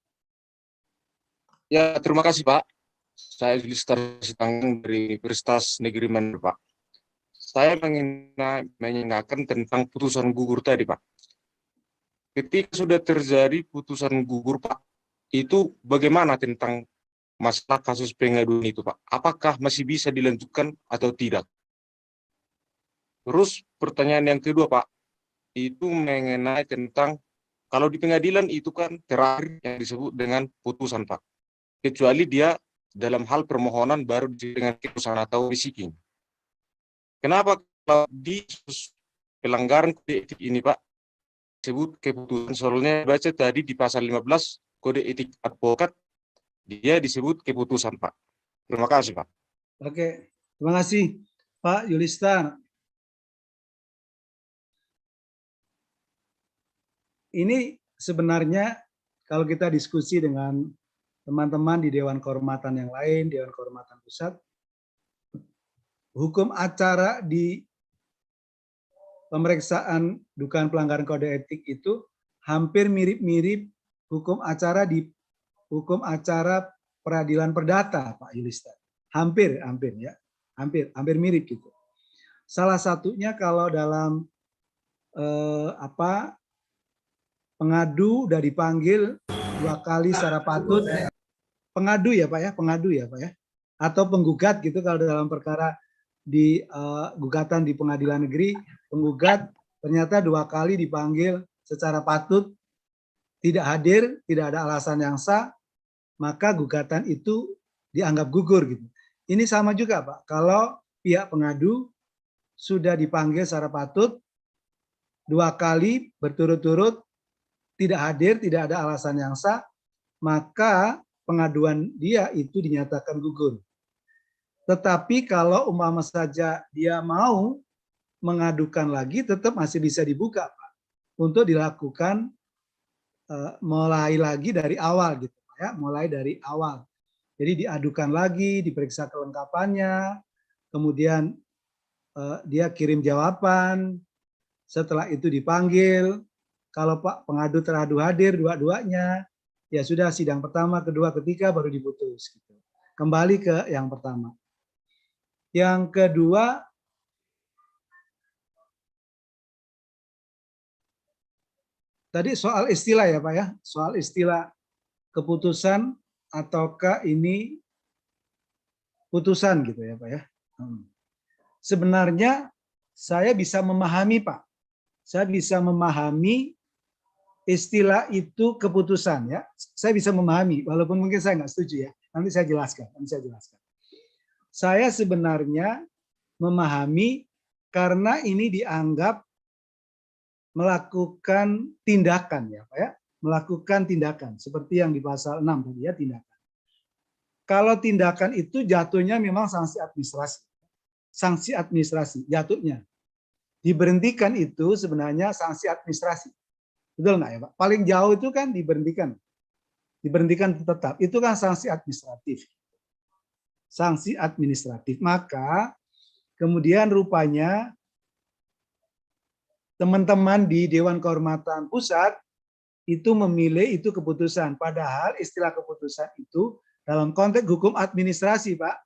Ya, terima kasih Pak. Saya Julistar Sitanggang dari Universitas Negeri Manado Pak. Saya menanyakan tentang putusan gugur tadi Pak. Ketika sudah terjadi putusan gugur Pak, itu bagaimana tentang masalah kasus pengaduan itu Pak? Apakah masih bisa dilanjutkan atau tidak? Terus pertanyaan yang kedua Pak, itu mengenai tentang kalau di pengadilan itu kan terakhir yang disebut dengan putusan Pak. Kecuali dia dalam hal permohonan baru dengan keputusan atau bisiking. Kenapa kalau di pelanggaran kode etik ini Pak, disebut keputusan, soalnya baca tadi di pasal 15 kode etik advokat, dia disebut keputusan Pak. Terima kasih Pak. Oke, terima kasih Pak Julistar. Ini sebenarnya kalau kita diskusi dengan teman-teman di Dewan Kehormatan yang lain, Dewan Kehormatan Pusat, hukum acara di pemeriksaan dugaan pelanggaran kode etik itu hampir mirip-mirip hukum acara di hukum acara peradilan perdata, Pak Julistar. Hampir ya, hampir mirip gitu. Salah satunya kalau dalam pengadu udah dipanggil 2 kali secara patut, pengadu ya Pak ya, atau penggugat gitu kalau dalam perkara di gugatan di pengadilan negeri, penggugat ternyata 2 kali dipanggil secara patut, tidak hadir, tidak ada alasan yang sah, maka gugatan itu dianggap gugur gitu. Ini sama juga Pak, kalau pihak pengadu sudah dipanggil secara patut 2 kali berturut-turut, tidak hadir, tidak ada alasan yang sah, maka pengaduan dia itu dinyatakan gugur. Tetapi kalau umpama saja dia mau mengadukan lagi, tetap masih bisa dibuka Pak, untuk dilakukan mulai lagi dari awal gitu ya, mulai dari awal. Jadi diadukan lagi, diperiksa kelengkapannya, kemudian dia kirim jawaban, setelah itu dipanggil. Kalau Pak pengadu teradu hadir dua-duanya, ya sudah sidang pertama, kedua, ketiga baru diputus. Gitu. Kembali ke yang pertama. Yang kedua, Tadi soal istilah ya Pak ya, soal istilah keputusan ataukah ini putusan gitu ya Pak ya. Sebenarnya saya bisa memahami Pak, saya bisa memahami istilah itu keputusan ya. Saya bisa memahami, walaupun mungkin saya nggak setuju ya. Nanti saya jelaskan. Saya sebenarnya memahami karena ini dianggap melakukan tindakan ya Pak ya, melakukan tindakan seperti yang di pasal 6 tadi ya, tindakan. Kalau tindakan itu jatuhnya memang sanksi administrasi. Sanksi administrasi jatuhnya. Diberhentikan itu sebenarnya sanksi administrasi. Betul nggak ya Pak? Paling jauh itu kan diberhentikan. Diberhentikan tetap. Itu kan sanksi administratif. Sanksi administratif. Maka kemudian rupanya teman-teman di Dewan Kehormatan Pusat itu memilih itu keputusan. Padahal istilah keputusan itu dalam konteks hukum administrasi, Pak.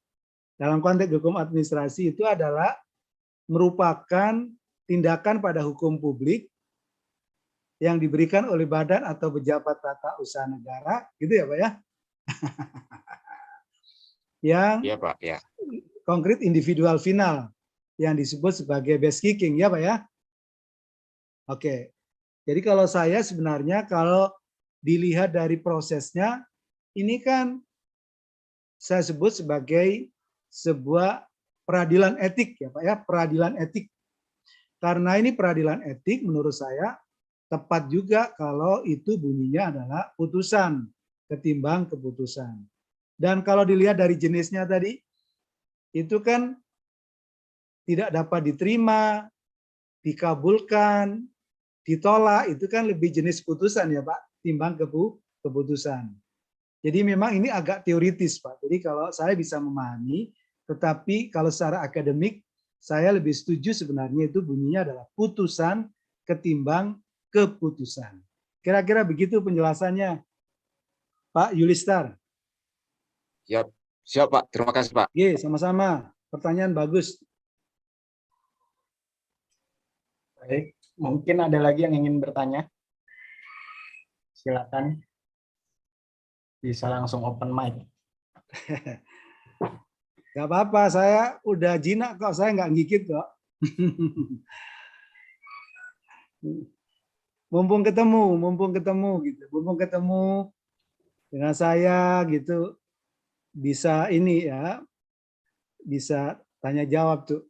Dalam konteks hukum administrasi itu adalah merupakan tindakan pada hukum publik yang diberikan oleh badan atau pejabat tata usaha negara, gitu ya Pak ya? Yang Iya Pak, ya. konkret individual final, yang disebut sebagai best kicking, ya Pak ya? Oke, jadi kalau saya sebenarnya kalau dilihat dari prosesnya, ini kan saya sebut sebagai sebuah peradilan etik ya Pak ya, peradilan etik. Karena ini peradilan etik menurut saya tepat juga kalau itu bunyinya adalah putusan ketimbang keputusan. Dan kalau dilihat dari jenisnya tadi, itu kan tidak dapat diterima, dikabulkan, ditolak, itu kan lebih jenis putusan ya Pak, timbang keputusan. Jadi memang ini agak teoritis Pak. Jadi kalau saya bisa memahami, tetapi kalau secara akademik, saya lebih setuju sebenarnya itu bunyinya adalah putusan ketimbang keputusan. Kira-kira begitu penjelasannya Pak Yulistar. Siap, siap Pak. Terima kasih Pak. Oke, sama-sama. Pertanyaan bagus. Baik, mungkin ada lagi yang ingin bertanya. Silakan. Bisa langsung open mic. Gak apa-apa, saya udah jinak kok, saya nggak gigit kok. mumpung ketemu gitu, mumpung ketemu dengan saya gitu, bisa ini ya, bisa tanya jawab tuh.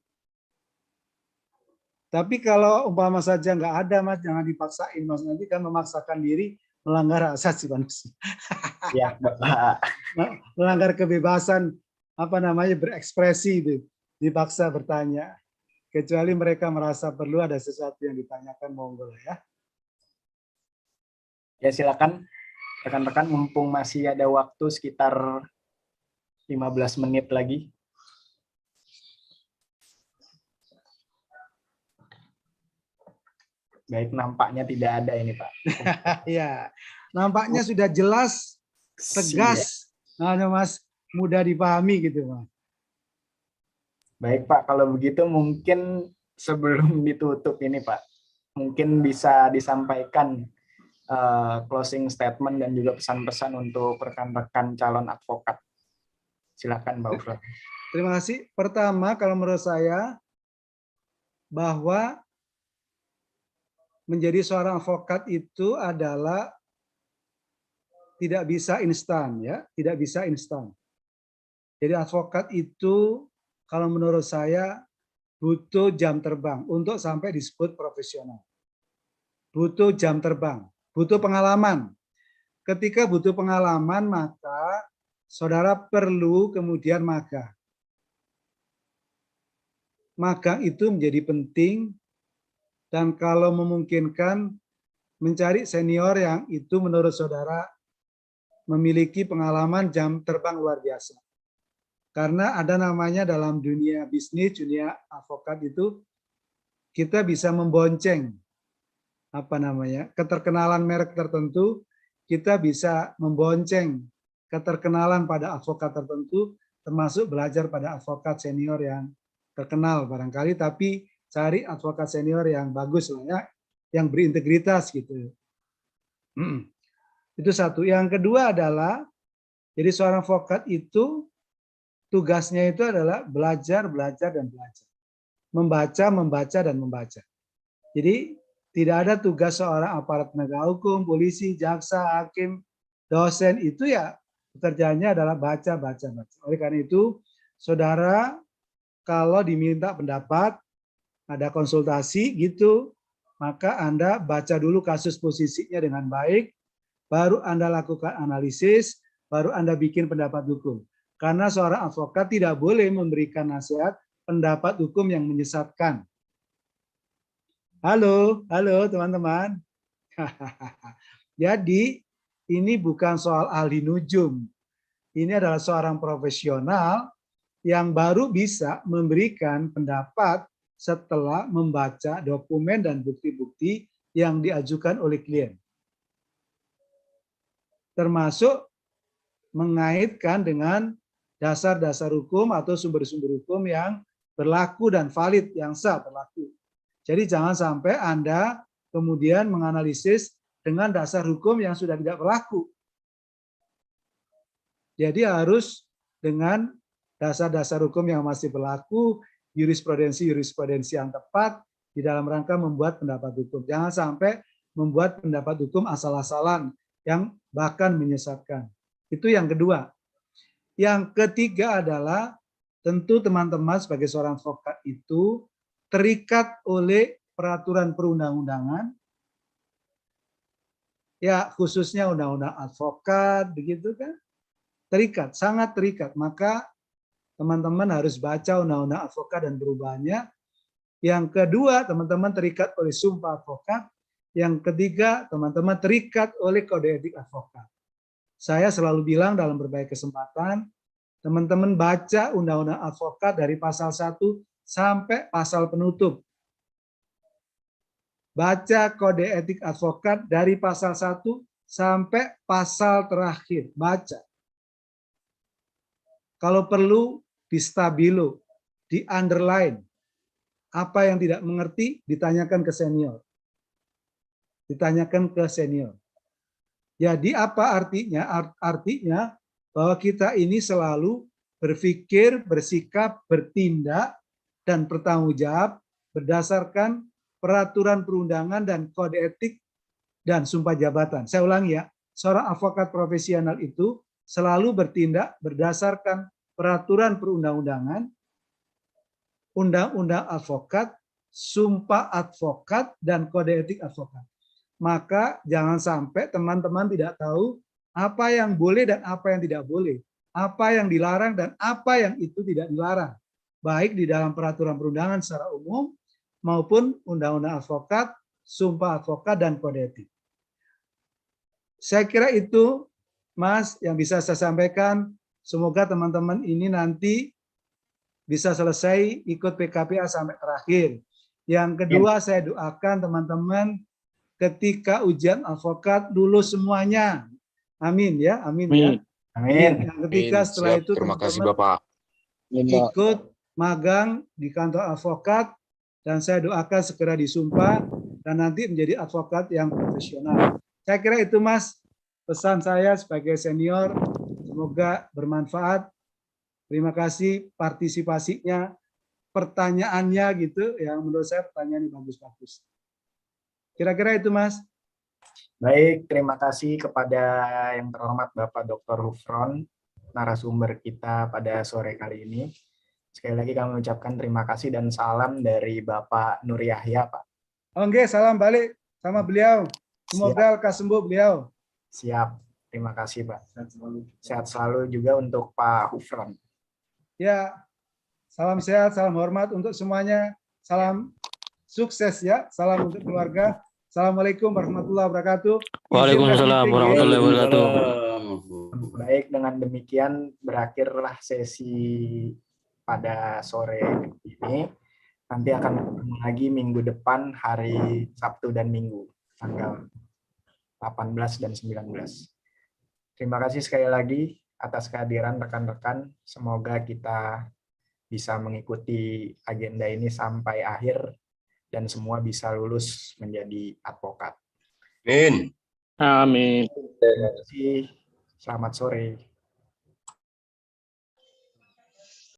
Tapi kalau umpama saja nggak ada Mas, jangan dipaksain Mas, nanti kan memaksakan diri melanggar hak asasi manusia. Ya, Bapak. Melanggar kebebasan berekspresi itu, dipaksa bertanya. Kecuali mereka merasa perlu ada sesuatu yang ditanyakan, monggo ya. Ya silakan rekan-rekan, mumpung masih ada waktu sekitar 15 menit lagi. Baik, nampaknya tidak ada ini Pak. Ya, nampaknya sudah jelas, tegas, Mas, mudah dipahami gitu Mas. Baik Pak, kalau begitu mungkin sebelum ditutup ini Pak, mungkin bisa disampaikan closing statement dan juga pesan-pesan untuk rekan-rekan calon advokat. Silakan Mbak Ufra. Terima kasih. Pertama, kalau menurut saya, bahwa menjadi seorang advokat itu adalah tidak bisa instan ya, tidak bisa instan. Jadi advokat itu kalau menurut saya butuh jam terbang untuk sampai disebut profesional. Butuh jam terbang, butuh pengalaman. Ketika butuh pengalaman, maka saudara perlu kemudian magang. Magang itu menjadi penting, dan kalau memungkinkan mencari senior yang itu menurut saudara memiliki pengalaman jam terbang luar biasa. Karena ada namanya dalam dunia bisnis, dunia advokat itu, kita bisa membonceng keterkenalan merek tertentu, kita bisa membonceng keterkenalan pada advokat tertentu, termasuk belajar pada advokat senior yang terkenal barangkali, tapi cari advokat senior yang bagus lah ya, yang berintegritas gitu. Itu satu. Yang kedua adalah, jadi seorang advokat itu tugasnya itu adalah belajar, belajar, dan belajar. Membaca, membaca, dan membaca. Jadi tidak ada tugas seorang aparat penegak hukum, polisi, jaksa, hakim, dosen itu ya pekerjaannya adalah baca, baca, baca. Oleh karena itu, saudara kalau diminta pendapat, ada konsultasi gitu, maka Anda baca dulu kasus posisinya dengan baik, baru Anda lakukan analisis, baru Anda bikin pendapat hukum. Karena seorang advokat tidak boleh memberikan nasihat pendapat hukum yang menyesatkan. Halo, halo teman-teman. Jadi ini bukan soal ahli nujum. Ini adalah seorang profesional yang baru bisa memberikan pendapat setelah membaca dokumen dan bukti-bukti yang diajukan oleh klien. Termasuk mengaitkan dengan dasar-dasar hukum atau sumber-sumber hukum yang berlaku dan valid, yang sah berlaku. Jadi jangan sampai Anda kemudian menganalisis dengan dasar hukum yang sudah tidak berlaku. Jadi harus dengan dasar-dasar hukum yang masih berlaku, jurisprudensi yang tepat di dalam rangka membuat pendapat hukum. Jangan sampai membuat pendapat hukum asal-asalan yang bahkan menyesatkan. Itu yang kedua. Yang ketiga adalah tentu teman-teman sebagai seorang advokat itu terikat oleh peraturan perundang-undangan, ya khususnya undang-undang advokat, begitu kan? Terikat, sangat terikat. Maka teman-teman harus baca undang-undang advokat dan perubahannya. Yang kedua, teman-teman terikat oleh sumpah advokat. Yang ketiga, teman-teman terikat oleh kode etik advokat. Saya selalu bilang dalam berbagai kesempatan, teman-teman baca undang-undang advokat dari pasal 1 sampai pasal penutup. Baca kode etik advokat dari pasal 1 sampai pasal terakhir. Baca. Kalau perlu, di stabilo, di underline. Apa yang tidak mengerti, ditanyakan ke senior. Ditanyakan ke senior. Jadi apa artinya? Artinya bahwa kita ini selalu berpikir, bersikap, bertindak, dan bertanggung jawab berdasarkan peraturan perundangan dan kode etik dan sumpah jabatan. Saya ulangi ya, seorang advokat profesional itu selalu bertindak berdasarkan peraturan perundang-undangan, undang-undang advokat, sumpah advokat, dan kode etik advokat. Maka jangan sampai teman-teman tidak tahu apa yang boleh dan apa yang tidak boleh, apa yang dilarang dan apa yang itu tidak dilarang, baik di dalam peraturan perundangan secara umum maupun undang-undang advokat, sumpah advokat, dan kode etik. Saya kira itu, Mas, yang bisa saya sampaikan. Semoga teman-teman ini nanti bisa selesai ikut PKPA sampai terakhir. Yang kedua, saya doakan teman-teman ketika ujian advokat lulus semuanya. Amin ya, amin ya. Amin. Yang ketiga, setelah Siap. itu Terima kasih teman-teman Bapak. ikut magang di kantor advokat, dan saya doakan segera disumpah dan nanti menjadi advokat yang profesional. Saya kira itu, Mas, pesan saya sebagai senior. Semoga bermanfaat. Terima kasih partisipasinya, pertanyaannya gitu, yang menurut saya pertanyaan yang bagus-bagus. Kira-kira itu, Mas. Baik, terima kasih kepada yang terhormat Bapak Dr. Hufron, narasumber kita pada sore kali ini. Sekali lagi kami mengucapkan terima kasih dan salam dari Bapak Nur Yahya, Pak. Oke, salam balik sama beliau. Semoga lekas sembuh beliau. Siap, terima kasih, Pak. Sehat selalu juga untuk Pak Hufron. Ya, salam sehat, salam hormat untuk semuanya. Salam sukses ya, salam untuk keluarga. Assalamualaikum warahmatullahi wabarakatuh. Waalaikumsalam warahmatullahi wabarakatuh. Baik, dengan demikian berakhirlah sesi pada sore ini. Nanti akan ketemu lagi minggu depan, hari Sabtu dan Minggu, tanggal 18 dan 19. Terima kasih sekali lagi atas kehadiran rekan-rekan. Semoga kita bisa mengikuti agenda ini sampai akhir dan semua bisa lulus menjadi advokat. Amin. Amin. Terima kasih. Selamat sore.